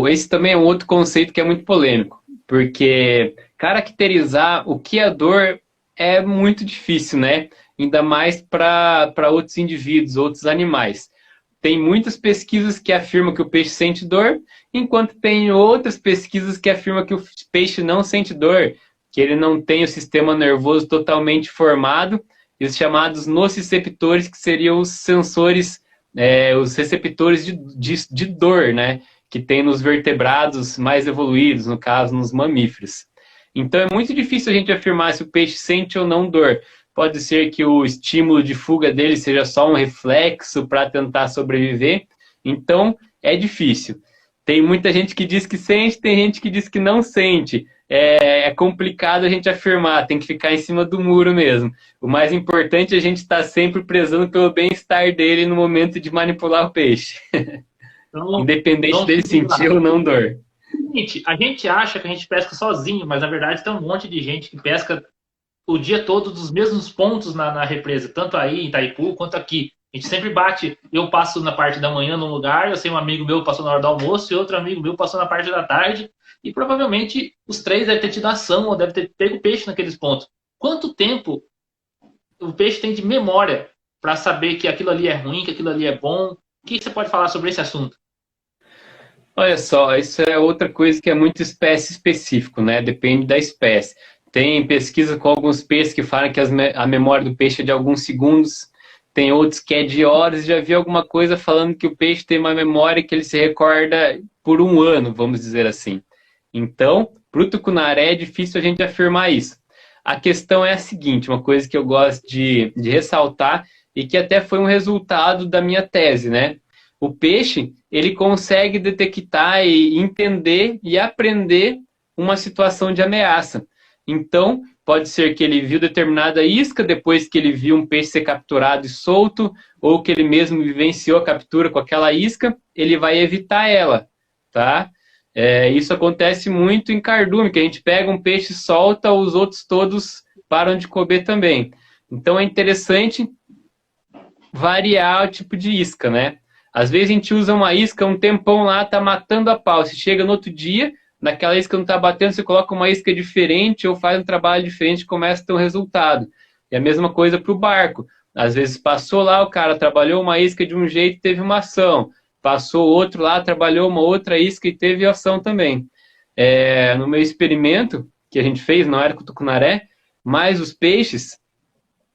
Esse também é um outro conceito que é muito polêmico, porque caracterizar o que é dor é muito difícil, né? Ainda mais para outros indivíduos, outros animais. Tem muitas pesquisas que afirmam que o peixe sente dor, enquanto tem outras pesquisas que afirmam que o peixe não sente dor, que ele não tem o sistema nervoso totalmente formado, e os chamados nociceptores, que seriam os sensores, os receptores de dor, né? Que tem nos vertebrados mais evoluídos, no caso, nos mamíferos. Então é muito difícil a gente afirmar se o peixe sente ou não dor, pode ser que o estímulo de fuga dele seja só um reflexo para tentar sobreviver. Então, é difícil. Tem muita gente que diz que sente, tem gente que diz que não sente. É complicado a gente afirmar, tem que ficar em cima do muro mesmo. O mais importante é a gente estar sempre prezando pelo bem-estar dele no momento de manipular o peixe. Então, Independente dele sentir ou não dor. Gente, a gente acha que a gente pesca sozinho, mas na verdade tem um monte de gente que pesca o dia todo dos mesmos pontos na represa, tanto aí em Itaipu quanto aqui. A gente sempre bate, eu passo na parte da manhã num lugar, eu sei um amigo meu passou na hora do almoço e outro amigo meu passou na parte da tarde, e provavelmente os três devem ter tido ação ou devem ter pego peixe naqueles pontos. Quanto tempo o peixe tem de memória para saber que aquilo ali é ruim, que aquilo ali é bom? O que você pode falar sobre esse assunto? Olha só, isso é outra coisa que é muito espécie específico, né? Depende da espécie. Tem pesquisa com alguns peixes que falam que a memória do peixe é de alguns segundos, tem outros que é de horas. Já vi alguma coisa falando que o peixe tem uma memória que ele se recorda por um ano, vamos dizer assim. Então, para o tucunaré é difícil a gente afirmar isso. A questão é a seguinte, uma coisa que eu gosto de ressaltar e que até foi um resultado da minha tese, né? O peixe, ele consegue detectar e entender e aprender uma situação de ameaça. Então, pode ser que ele viu determinada isca, depois que ele viu um peixe ser capturado e solto, ou que ele mesmo vivenciou a captura com aquela isca, ele vai evitar ela, tá? Isso acontece muito em cardume, que a gente pega um peixe e solta, os outros todos param de comer também. Então, é interessante variar o tipo de isca, né? Às vezes a gente usa uma isca um tempão lá, tá matando a pau. Se chega no outro dia, naquela isca não tá batendo, você coloca uma isca diferente ou faz um trabalho diferente e começa a ter um resultado. E a mesma coisa para o barco. Às vezes passou lá, o cara trabalhou uma isca de um jeito e teve uma ação. Passou outro lá, trabalhou uma outra isca e teve ação também. No meu experimento que a gente fez, não era com o tucunaré, mas os peixes,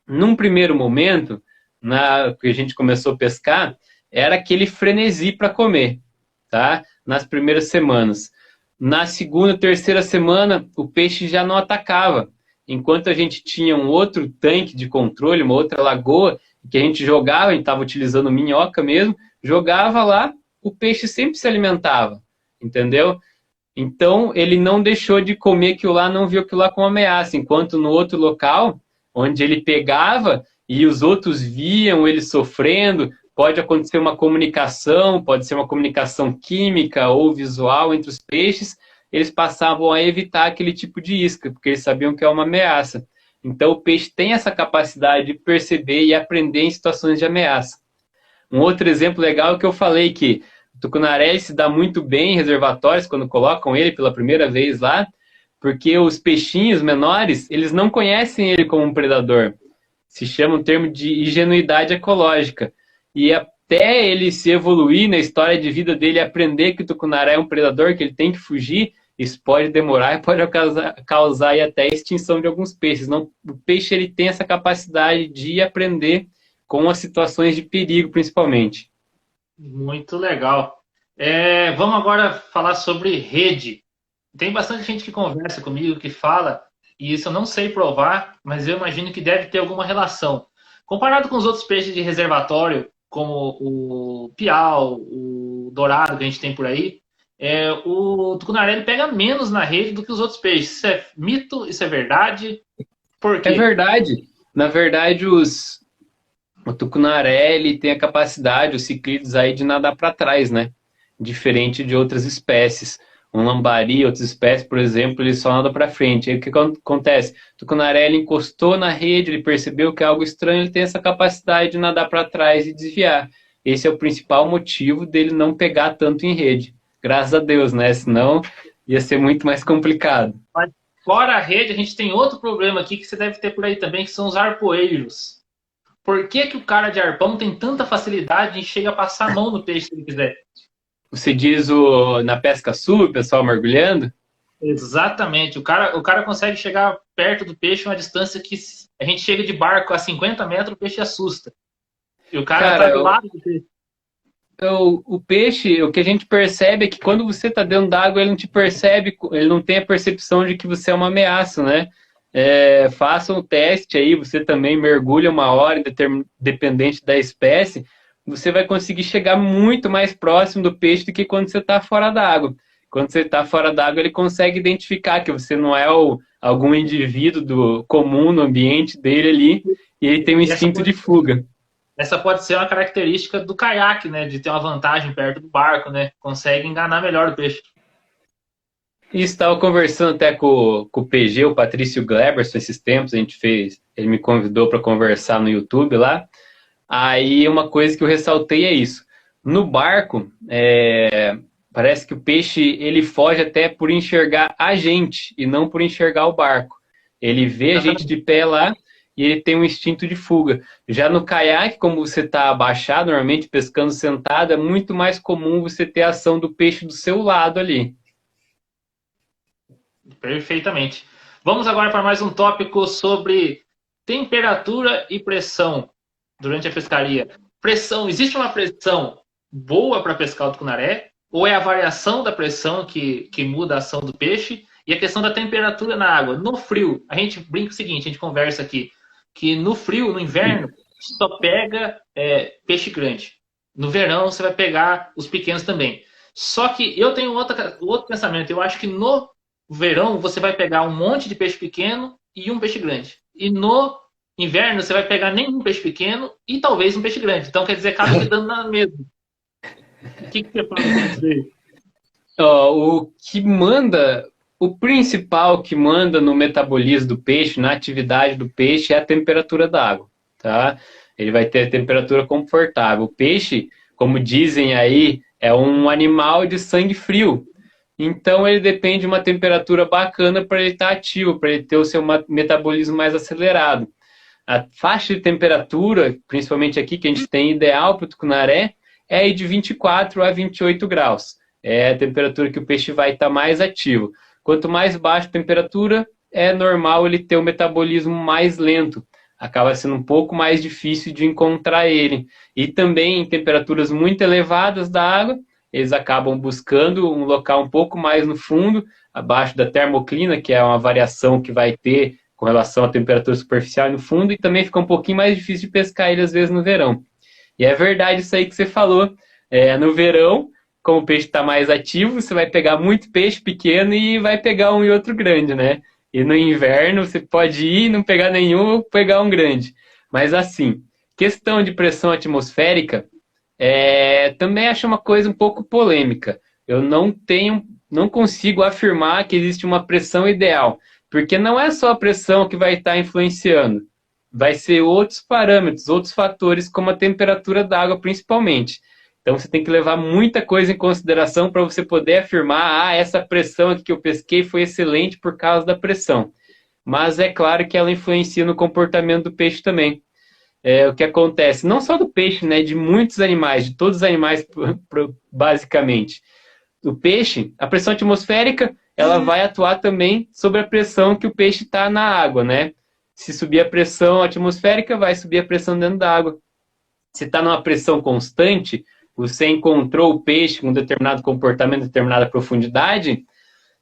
num primeiro momento, que a gente começou a pescar, era aquele frenesi para comer, tá? Nas primeiras semanas. Na segunda, terceira semana, o peixe já não atacava. Enquanto a gente tinha um outro tanque de controle, uma outra lagoa, que a gente jogava, a gente estava utilizando minhoca mesmo, jogava lá, o peixe sempre se alimentava, entendeu? Então, ele não deixou de comer aquilo lá, não viu aquilo lá como ameaça. Enquanto no outro local, onde ele pegava e os outros viam ele sofrendo, pode acontecer uma comunicação, pode ser uma comunicação química ou visual entre os peixes, eles passavam a evitar aquele tipo de isca, porque eles sabiam que é uma ameaça. Então, o peixe tem essa capacidade de perceber e aprender em situações de ameaça. Um outro exemplo legal é que eu falei que o tucunaré se dá muito bem em reservatórios quando colocam ele pela primeira vez lá, porque os peixinhos menores, eles não conhecem ele como um predador. Se chama um termo de ingenuidade ecológica. E até ele se evoluir na história de vida dele, aprender que o tucunaré é um predador, que ele tem que fugir, isso pode demorar e pode causar até a extinção de alguns peixes. Não, o peixe ele tem essa capacidade de aprender com as situações de perigo, principalmente. Muito legal. Vamos agora falar sobre rede. Tem bastante gente que conversa comigo, que fala, e isso eu não sei provar, mas eu imagino que deve ter alguma relação. Comparado com os outros peixes de reservatório, como o piau, o dourado que a gente tem por aí, o tucunaré ele pega menos na rede do que os outros peixes. Isso é mito? Isso é verdade? Por quê? É verdade. Na verdade, o tucunaré ele tem a capacidade, os ciclídeos aí, de nadar para trás, né? Diferente de outras espécies. Um lambari, outras espécies, por exemplo, ele só nada para frente. Aí o que acontece? O tucunaré ele encostou na rede, ele percebeu que é algo estranho, ele tem essa capacidade de nadar para trás e desviar. Esse é o principal motivo dele não pegar tanto em rede. Graças a Deus, né? Senão ia ser muito mais complicado. Mas fora a rede, a gente tem outro problema aqui que você deve ter por aí também, que são os arpoeiros. Por que o cara de arpão tem tanta facilidade em chegar a passar a mão no peixe se ele quiser? Você diz na pesca sul, o pessoal mergulhando? Exatamente. O cara consegue chegar perto do peixe uma distância que a gente chega de barco a 50 metros, o peixe assusta. E o cara tá do lado do peixe. O peixe, o que a gente percebe é que quando você está dentro d'água, ele não te percebe, ele não tem a percepção de que você é uma ameaça, né? faça um teste aí, você também mergulha uma hora, dependente da espécie, você vai conseguir chegar muito mais próximo do peixe do que quando você está fora da água. Quando você está fora da água, ele consegue identificar que você não é algum indivíduo comum no ambiente dele ali, e ele tem um E instinto de fuga. essa pode ser uma característica do caiaque, né? De ter uma vantagem perto do barco, né? Consegue enganar melhor o peixe. E estava conversando até com o PG, o Patrício Gleberson, esses tempos, ele me convidou para conversar no YouTube lá. Aí uma coisa que eu ressaltei é isso. No barco, parece que o peixe ele foge até por enxergar a gente e não por enxergar o barco. Ele vê a gente de pé lá e ele tem um instinto de fuga. Já no caiaque, como você está abaixado, normalmente pescando sentado, é muito mais comum você ter a ação do peixe do seu lado ali. Perfeitamente. Vamos agora para mais um tópico sobre temperatura e pressão durante a pescaria. Pressão, existe uma pressão boa para pescar o tucunaré? Ou é a variação da pressão que muda a ação do peixe? E a questão da temperatura na água. No frio, a gente brinca o seguinte, a gente conversa aqui, que no frio, no inverno, só pega peixe grande. No verão, você vai pegar os pequenos também. Só que eu tenho outro pensamento. Eu acho que no verão, você vai pegar um monte de peixe pequeno e um peixe grande. E no inverno, você vai pegar nenhum peixe pequeno e talvez um peixe grande. Então, quer dizer, acaba que dando na mesma. O que você fala disso aí? O principal que manda no metabolismo do peixe, na atividade do peixe, é a temperatura da água, tá? Ele vai ter a temperatura confortável. O peixe, como dizem aí, é um animal de sangue frio. Então ele depende de uma temperatura bacana para ele estar ativo, para ele ter o seu metabolismo mais acelerado. A faixa de temperatura, principalmente aqui que a gente tem ideal para o tucunaré, é de 24 a 28 graus. É a temperatura que o peixe vai estar mais ativo. Quanto mais baixa a temperatura, é normal ele ter o metabolismo mais lento. Acaba sendo um pouco mais difícil de encontrar ele. E também em temperaturas muito elevadas da água, eles acabam buscando um local um pouco mais no fundo, abaixo da termoclina, que é uma variação que vai ter com relação à temperatura superficial no fundo, e também fica um pouquinho mais difícil de pescar ele, às vezes, no verão. E é verdade isso aí que você falou. No verão, como o peixe está mais ativo, você vai pegar muito peixe pequeno e vai pegar um e outro grande, né? E no inverno, você pode ir, não pegar nenhum, ou pegar um grande. Mas assim, questão de pressão atmosférica, também acho uma coisa um pouco polêmica. Eu não consigo afirmar que existe uma pressão ideal, porque não é só a pressão que vai estar influenciando, vai ser outros parâmetros, outros fatores, como a temperatura da água principalmente. Então você tem que levar muita coisa em consideração para você poder afirmar, essa pressão aqui que eu pesquei foi excelente por causa da pressão. Mas é claro que ela influencia no comportamento do peixe também. O que acontece, não só do peixe, né, de muitos animais, de todos os animais, basicamente. O peixe, a pressão atmosférica, ela vai atuar também sobre a pressão que o peixe está na água, né? Se subir a pressão atmosférica, vai subir a pressão dentro da água. Se está numa pressão constante, você encontrou o peixe com um determinado comportamento, determinada profundidade,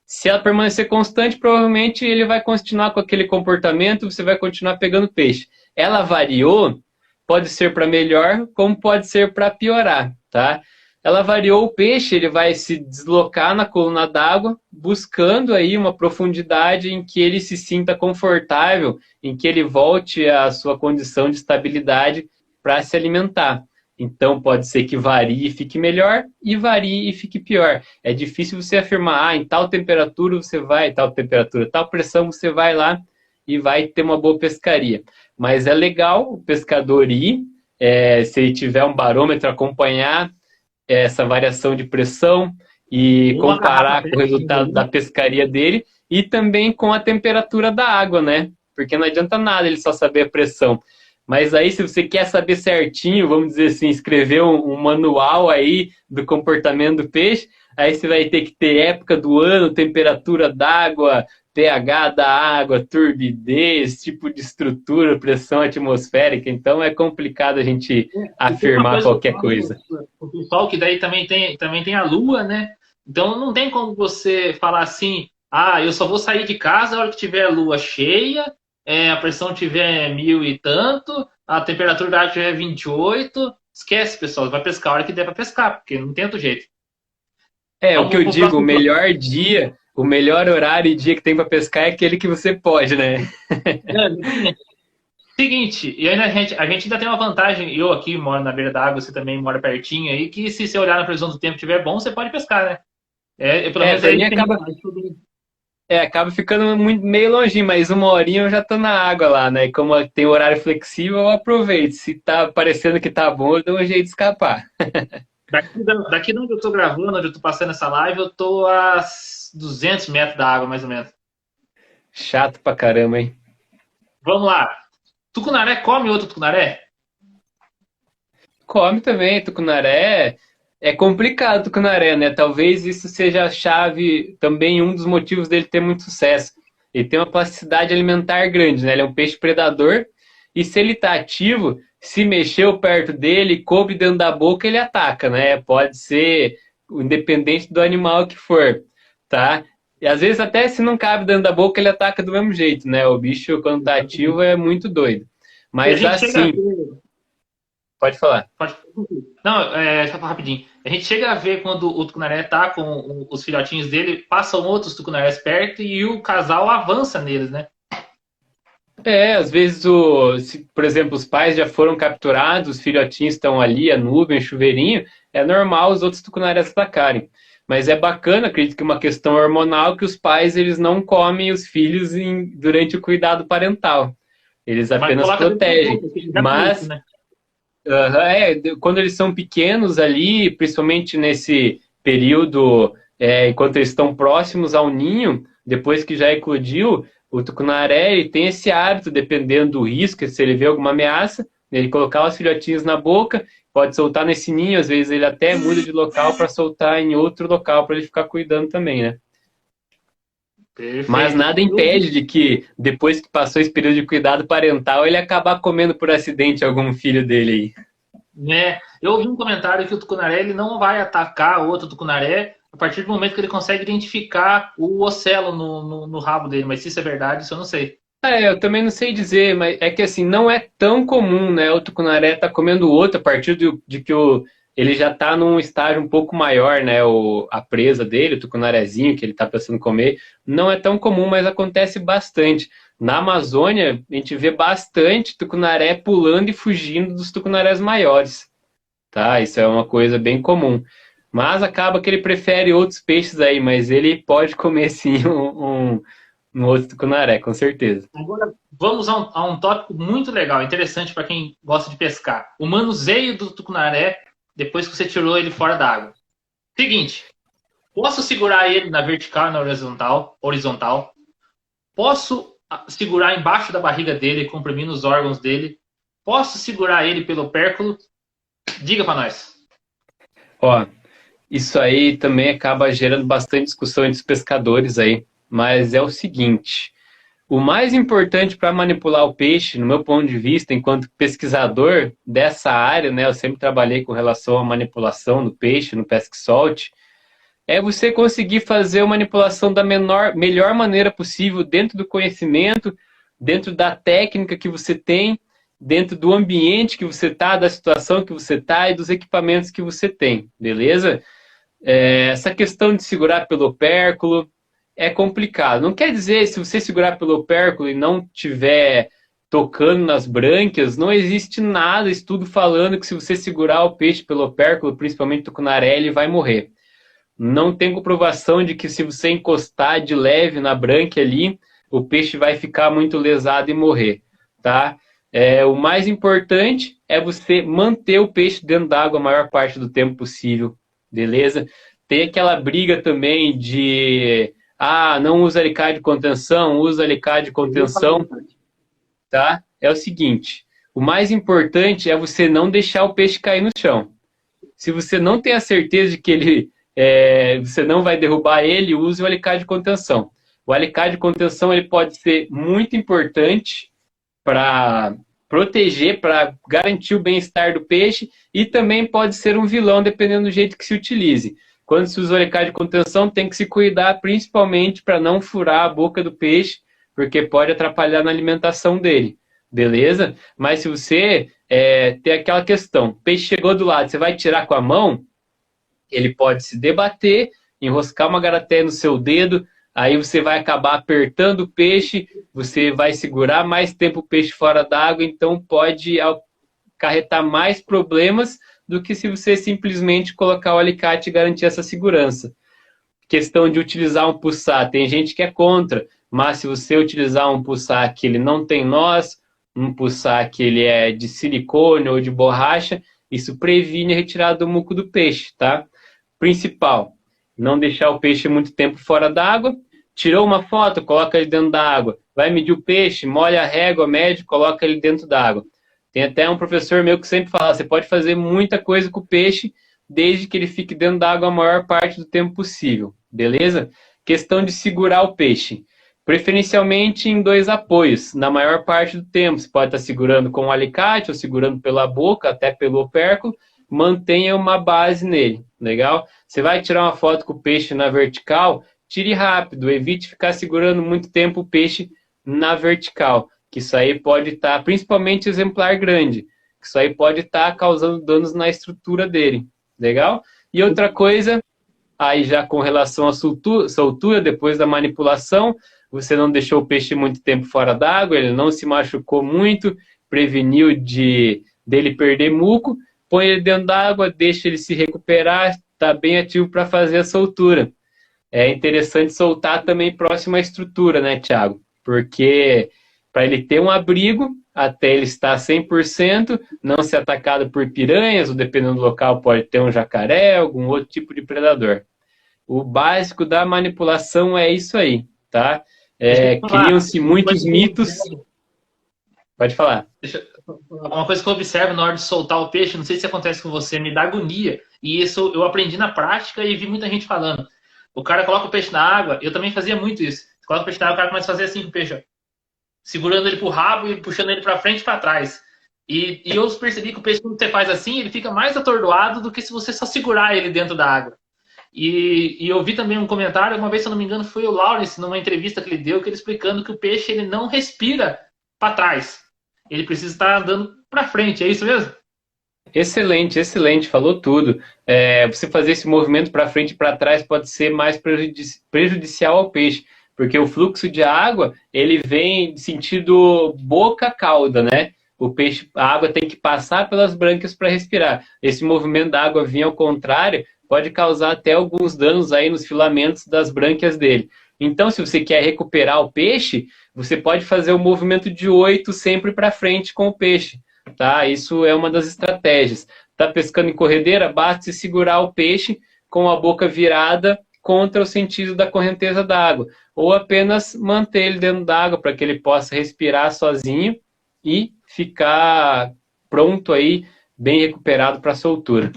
se ela permanecer constante, provavelmente ele vai continuar com aquele comportamento, você vai continuar pegando peixe. Ela variou, pode ser para melhor, como pode ser para piorar, tá? Ela variou o peixe, ele vai se deslocar na coluna d'água, buscando aí uma profundidade em que ele se sinta confortável, em que ele volte à sua condição de estabilidade para se alimentar. Então, pode ser que varie e fique melhor, e varie e fique pior. É difícil você afirmar, em tal temperatura você vai, tal temperatura, tal pressão você vai lá e vai ter uma boa pescaria. Mas é legal o pescador ir, se ele tiver um barômetro, acompanhar essa variação de pressão e comparar com o resultado da pescaria dele e também com a temperatura da água, né? Porque não adianta nada ele só saber a pressão. Mas aí, se você quer saber certinho, vamos dizer assim, escrever um manual aí do comportamento do peixe, aí você vai ter que ter época do ano, temperatura d'água, pH da água, turbidez, tipo de estrutura, pressão atmosférica. Então é complicado a gente afirmar qualquer coisa. O pessoal que daí também tem a Lua, né? Então não tem como você falar assim, Ah, eu só vou sair de casa na hora que tiver a lua cheia, a pressão tiver 1000 e tanto, a temperatura da água tiver 28. Esquece, pessoal, vai pescar a hora que der para pescar, porque não tem outro jeito. É, o que Vamos eu pro digo, o próximo tópico. melhor dia, o melhor horário e dia que tem para pescar é aquele que você pode, né? Exatamente. Seguinte, e ainda a gente ainda tem uma vantagem, eu aqui moro na beira da água, você também mora pertinho aí, que se você olhar na previsão do tempo e tiver bom, você pode pescar, né? Pelo É, menos é para mim isso que a gente acaba, faz. acaba ficando muito, meio longinho, mas uma horinha eu já tô na água lá, né? E como tem horário flexível, eu aproveito. Se tá parecendo que tá bom, eu dou um jeito de escapar. Daqui de onde eu tô gravando, onde eu tô passando essa live, eu tô a 200 metros da água, mais ou menos. Chato pra caramba, hein? Vamos lá. Tucunaré come outro tucunaré? Come também, tucunaré. É complicado tucunaré, né? Talvez isso seja a chave, também um dos motivos dele ter muito sucesso. Ele tem uma plasticidade alimentar grande, né? Ele é um peixe predador e se ele tá ativo, se mexeu perto dele, coube dentro da boca, ele ataca, né? Pode ser independente do animal que for, tá? E às vezes até se não cabe dentro da boca, ele ataca do mesmo jeito, né? O bicho, quando tá ativo, é muito doido. E a Mas gente chega a assim, ver. pode falar. Pode, não, só falar rapidinho. A gente chega a ver quando o tucunaré tá com os filhotinhos dele, passam outros tucunarés perto e o casal avança neles, né? É, às vezes, por exemplo, os pais já foram capturados, os filhotinhos estão ali, a nuvem, o chuveirinho, é normal os outros tucunarés atacarem. Mas é bacana, acredito que é uma questão hormonal que os pais eles não comem os filhos durante o cuidado parental. Eles Mas apenas coloca dentro da protegem. boca, que já tem isso, Mas né? quando eles são pequenos ali, principalmente nesse período, enquanto eles estão próximos ao ninho, depois que já eclodiu, o tucunaré ele tem esse hábito, dependendo do risco, se ele vê alguma ameaça, ele colocar os filhotinhos na boca, pode soltar nesse ninho, às vezes ele até muda de local para soltar em outro local para ele ficar cuidando também, né? Mas Perfeito. nada impede de que, depois que passou esse período de cuidado parental, ele acabar comendo por acidente algum filho dele aí. Né? Eu ouvi um comentário que o tucunaré ele não vai atacar o outro tucunaré a partir do momento que ele consegue identificar o ocelo no rabo dele. Mas se isso é verdade, isso eu não sei. Eu também não sei dizer, mas é que assim, não é tão comum, né? O tucunaré tá comendo o outro a partir de que ele já tá num estágio um pouco maior, né? A presa dele, o tucunarezinho que ele tá pensando em comer, não é tão comum, mas acontece bastante. Na Amazônia, a gente vê bastante tucunaré pulando e fugindo dos tucunarés maiores, tá? Isso é uma coisa bem comum. Mas acaba que ele prefere outros peixes aí, mas ele pode comer sim um outro tucunaré, com certeza. Agora, vamos a um tópico muito legal, interessante para quem gosta de pescar. O manuseio do tucunaré depois que você tirou ele fora d'água. Seguinte, posso segurar ele na vertical e na horizontal. Posso segurar embaixo da barriga dele, comprimindo os órgãos dele. Posso segurar ele pelo opérculo. Diga para nós. Ó, isso aí também acaba gerando bastante discussão entre os pescadores aí, mas é o seguinte, o mais importante para manipular o peixe, no meu ponto de vista, enquanto pesquisador dessa área, né, eu sempre trabalhei com relação à manipulação do peixe no pesca e solte, é você conseguir fazer a manipulação da melhor maneira possível dentro do conhecimento, dentro da técnica que você tem, dentro do ambiente que você está, da situação que você está e dos equipamentos que você tem, beleza? Essa questão de segurar pelo opérculo é complicado. Não quer dizer, se você segurar pelo opérculo e não tiver tocando nas brânquias, não existe nada, estudo falando que se você segurar o peixe pelo opérculo, principalmente o tucunaré, ele vai morrer. Não tem comprovação de que se você encostar de leve na brânquia ali, o peixe vai ficar muito lesado e morrer, tá? O mais importante é você manter o peixe dentro d'água a maior parte do tempo possível, beleza? Tem aquela briga também de não usa alicate de contenção, usa alicate de contenção, tá? É o seguinte, o mais importante é você não deixar o peixe cair no chão. Se você não tem a certeza de que você não vai derrubar ele, use o alicate de contenção. O alicate de contenção ele pode ser muito importante para proteger, para garantir o bem-estar do peixe e também pode ser um vilão dependendo do jeito que se utilize. Quando se usa o alicate de contenção, tem que se cuidar principalmente para não furar a boca do peixe, porque pode atrapalhar na alimentação dele, beleza? Mas se você tem aquela questão, o peixe chegou do lado, você vai tirar com a mão, ele pode se debater, enroscar uma garateia no seu dedo, aí você vai acabar apertando o peixe, você vai segurar mais tempo o peixe fora d'água, então pode acarretar mais problemas do que se você simplesmente colocar o alicate e garantir essa segurança. Questão de utilizar um pulsar, tem gente que é contra, mas se você utilizar um pulsar que ele não tem nós, um pulsar que ele é de silicone ou de borracha, isso previne a retirada do muco do peixe, tá? Principal, não deixar o peixe muito tempo fora d'água. Tirou uma foto, coloca ele dentro da água. Vai medir o peixe, molha a régua, mede, coloca ele dentro da água. Tem até um professor meu que sempre fala, você pode fazer muita coisa com o peixe, desde que ele fique dentro da água a maior parte do tempo possível, beleza? Questão de segurar o peixe. Preferencialmente em 2 apoios, na maior parte do tempo. Você pode estar segurando com o alicate ou segurando pela boca, até pelo opérculo. Mantenha uma base nele, legal? Você vai tirar uma foto com o peixe na vertical, tire rápido, evite ficar segurando muito tempo o peixe na vertical, que isso aí pode estar, principalmente exemplar grande, que isso aí pode estar causando danos na estrutura dele, legal? E outra coisa, aí já com relação à soltura, depois da manipulação, você não deixou o peixe muito tempo fora d'água, ele não se machucou muito, preveniu dele perder muco, põe ele dentro d'água, deixa ele se recuperar, está bem ativo para fazer a soltura. É interessante soltar também próximo à estrutura, né, Thiago? Porque para ele ter um abrigo, até ele estar 100%, não ser atacado por piranhas, ou dependendo do local pode ter um jacaré, algum outro tipo de predador. O básico da manipulação é isso aí, tá? Criam-se muitos mitos. Pode falar. Uma coisa que eu observo na hora de soltar o peixe, não sei se acontece com você, me dá agonia. E isso eu aprendi na prática e vi muita gente falando. O cara coloca o peixe na água, eu também fazia muito isso. Você coloca o peixe na água, o cara começa a fazer assim com o peixe, ó, segurando ele pro rabo e puxando ele para frente e para trás. E eu percebi que o peixe, quando você faz assim, ele fica mais atordoado do que se você só segurar ele dentro da água. E eu vi também um comentário, uma vez, se eu não me engano, foi o Lawrence, numa entrevista que ele deu, que ele explicando que o peixe ele não respira para trás. Ele precisa estar andando para frente, é isso mesmo? Excelente, excelente, falou tudo. Você fazer esse movimento para frente e para trás pode ser mais prejudicial ao peixe, porque o fluxo de água ele vem sentido boca-cauda, né? O peixe, a água tem que passar pelas brânquias para respirar. Esse movimento da água vir ao contrário pode causar até alguns danos aí nos filamentos das brânquias dele. Então, se você quer recuperar o peixe, você pode fazer o movimento de 8 sempre para frente com o peixe. Tá? Isso é uma das estratégias. Tá pescando em corredeira, basta se segurar o peixe com a boca virada contra o sentido da correnteza da água. Ou apenas manter ele dentro da água para que ele possa respirar sozinho e ficar pronto aí, bem recuperado para a soltura.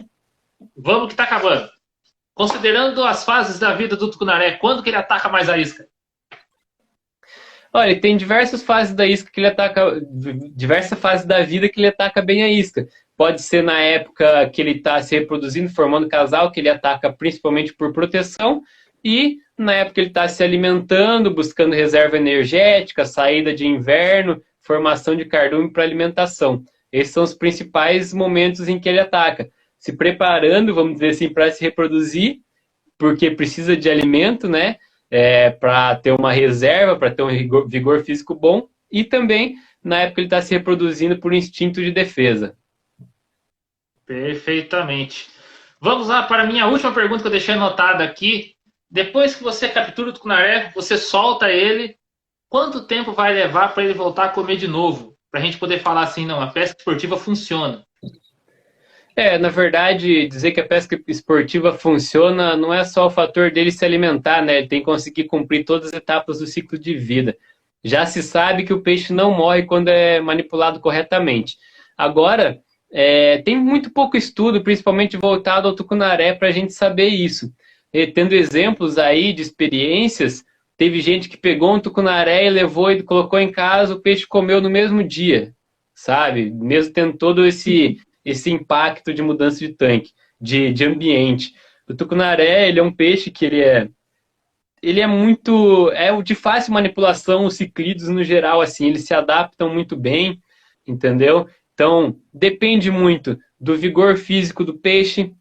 Vamos que tá acabando. Considerando as fases da vida do tucunaré, quando que ele ataca mais a isca? Olha, tem diversas fases da isca que ele ataca, diversas fases da vida que ele ataca bem a isca. Pode ser na época que ele está se reproduzindo, formando casal, que ele ataca principalmente por proteção, e na época que ele está se alimentando, buscando reserva energética, saída de inverno, formação de cardume para alimentação. Esses são os principais momentos em que ele ataca. Se preparando, vamos dizer assim, para se reproduzir, porque precisa de alimento, né? Para ter uma reserva, para ter um vigor físico bom, e também na época ele está se reproduzindo por instinto de defesa. Perfeitamente. Vamos lá para a minha última pergunta que eu deixei anotada aqui. Depois que você captura o tucunaré, você solta ele, quanto tempo vai levar para ele voltar a comer de novo? Para a gente poder falar assim, não, a pesca esportiva funciona. Na verdade, dizer que a pesca esportiva funciona não é só o fator dele se alimentar, né? Ele tem que conseguir cumprir todas as etapas do ciclo de vida. Já se sabe que o peixe não morre quando é manipulado corretamente. Agora, tem muito pouco estudo, principalmente voltado ao tucunaré, para a gente saber isso. E, tendo exemplos aí de experiências, teve gente que pegou um tucunaré e levou e colocou em casa, o peixe comeu no mesmo dia, sabe? Mesmo tendo todo esse impacto de mudança de tanque, de ambiente. O tucunaré, ele é um peixe que ele é muito, é o de fácil manipulação, os ciclídeos no geral, assim, eles se adaptam muito bem, entendeu? Então, depende muito do vigor físico do peixe,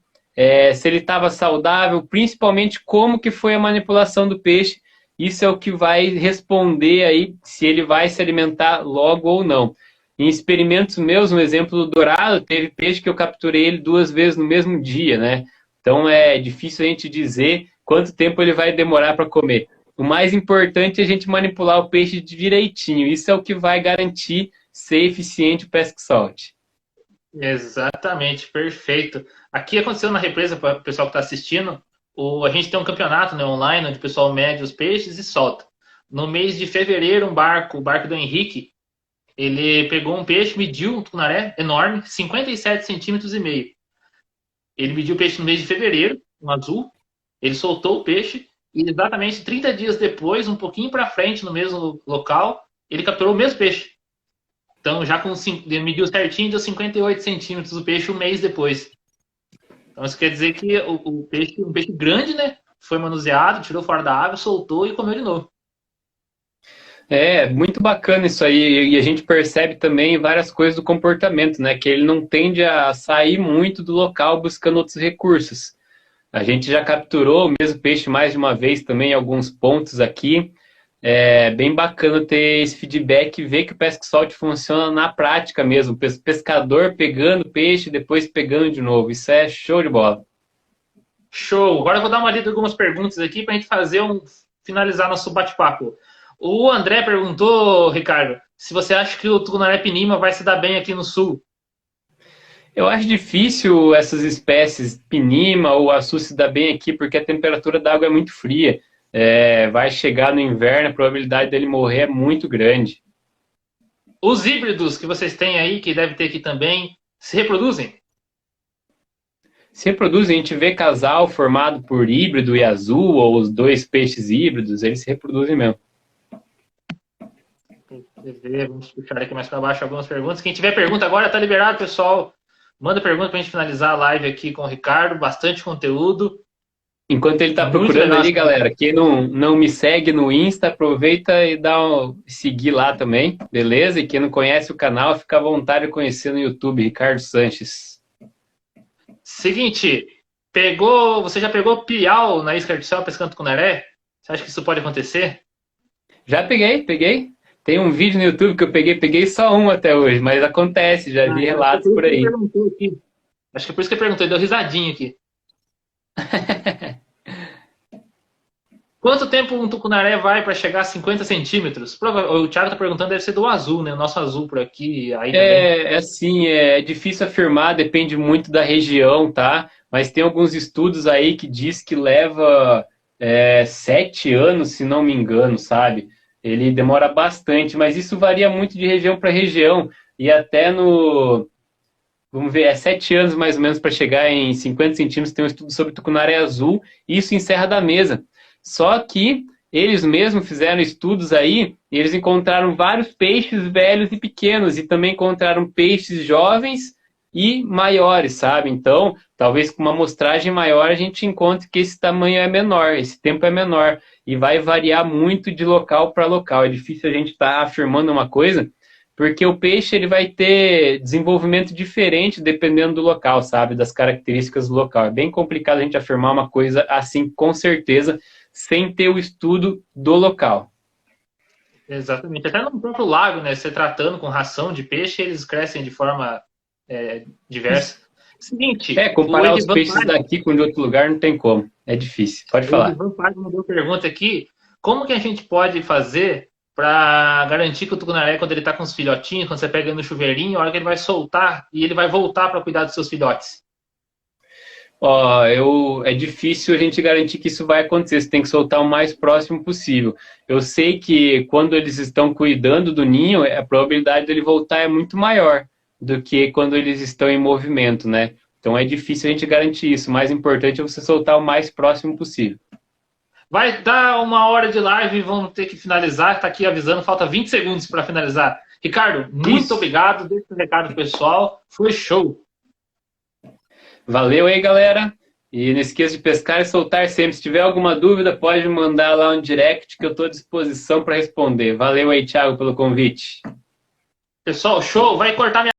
se ele estava saudável, principalmente como que foi a manipulação do peixe. Isso é o que vai responder aí se ele vai se alimentar logo ou não. Em experimentos meus, um exemplo do dourado, teve peixe que eu capturei ele 2 vezes no mesmo dia, né? Então é difícil a gente dizer quanto tempo ele vai demorar para comer. O mais importante é a gente manipular o peixe direitinho. Isso é o que vai garantir ser eficiente o pesca salt. Exatamente, perfeito. Aqui aconteceu na represa, para o pessoal que está assistindo, a gente tem um campeonato, né, online, onde o pessoal mede os peixes e solta. No mês de fevereiro, o barco do Henrique, ele pegou um peixe, mediu um tucunaré enorme, 57 centímetros e meio. Ele mediu o peixe no mês de fevereiro, um azul, ele soltou o peixe e exatamente 30 dias depois, um pouquinho para frente, no mesmo local, ele capturou o mesmo peixe. Então, ele mediu certinho, deu 58 centímetros o peixe um mês depois. Então, isso quer dizer que o peixe, um peixe grande, né? Foi manuseado, tirou fora da água, soltou e comeu de novo. É, muito bacana isso aí. E a gente percebe também várias coisas do comportamento, né? Que ele não tende a sair muito do local buscando outros recursos. A gente já capturou o mesmo peixe mais de uma vez também em alguns pontos aqui. É bem bacana ter esse feedback e ver que o Pesca Salt funciona na prática mesmo. Pescador pegando peixe, depois pegando de novo. Isso é show de bola. Show! Agora eu vou dar uma lida de algumas perguntas aqui para a gente finalizar nosso bate-papo. O André perguntou, Ricardo, se você acha que o tucunaré pinima vai se dar bem aqui no sul. Eu acho difícil essas espécies pinima ou açu se dar bem aqui, porque a temperatura da água é muito fria. Vai chegar no inverno, a probabilidade dele morrer é muito grande. Os híbridos que vocês têm aí, que deve ter aqui também, se reproduzem? Se reproduzem, a gente vê casal formado por híbrido e azul, ou os dois peixes híbridos, eles se reproduzem mesmo. Vamos puxar aqui mais para baixo algumas perguntas. Quem tiver pergunta agora está liberado, pessoal. Manda pergunta para a gente finalizar a live aqui com o Ricardo. Bastante conteúdo. Enquanto ele está procurando ali, galera, quem não me segue no Insta, aproveita e dá seguir lá também, beleza? E quem não conhece o canal, fica à vontade de conhecer no YouTube, Ricardo Sanches. Seguinte, você já pegou piau na isca artificial pescando tucunaré? Você acha que isso pode acontecer? Já peguei. Tem um vídeo no YouTube que eu peguei só um até hoje, mas acontece, já vi relatos por aí. Acho que é por isso que ele perguntou, ele deu risadinha aqui. Quanto tempo um tucunaré vai para chegar a 50 centímetros? O Thiago está perguntando, deve ser do azul, né? O nosso azul por aqui. Aí assim, é difícil afirmar, depende muito da região, tá? Mas tem alguns estudos aí que diz que leva 7 anos, se não me engano, sabe? Ele demora bastante, mas isso varia muito de região para região. E até vamos ver, 7 anos mais ou menos para chegar em 50 centímetros. Tem um estudo sobre tucunaré azul, e isso em Serra da Mesa. Só que eles mesmos fizeram estudos aí, e eles encontraram vários peixes velhos e pequenos, e também encontraram peixes jovens e maiores, sabe? Então, talvez com uma amostragem maior a gente encontre que esse tamanho é menor, esse tempo é menor, e vai variar muito de local para local. É difícil a gente estar afirmando uma coisa, porque o peixe ele vai ter desenvolvimento diferente dependendo do local, sabe? Das características do local. É bem complicado a gente afirmar uma coisa assim com certeza, sem ter o estudo do local. Exatamente. Até no próprio lago, né? Você tratando com ração de peixe, eles crescem de forma diversa. Seguinte. Comparar os peixes daqui com de outro lugar não tem como. É difícil. Pode falar. O Ivan Paz mandou pergunta aqui. Como que a gente pode fazer para garantir que o tucunaré, quando ele está com os filhotinhos, quando você pega ele no chuveirinho, a hora que ele vai soltar e ele vai voltar para cuidar dos seus filhotes? É difícil a gente garantir que isso vai acontecer. Você tem que soltar o mais próximo possível. Eu sei que quando eles estão cuidando do ninho, a probabilidade dele voltar é muito maior do que quando eles estão em movimento, né? Então é difícil a gente garantir isso. O mais importante é você soltar o mais próximo possível. Vai dar 1 hora de live, vamos ter que finalizar. Está aqui avisando, falta 20 segundos para finalizar. Ricardo, muito obrigado. Deixa o recado pessoal. Foi show. Valeu aí, galera. E não esqueça de pescar e soltar sempre. Se tiver alguma dúvida, pode mandar lá um direct que eu estou à disposição para responder. Valeu aí, Thiago, pelo convite. Pessoal, show, vai cortar minha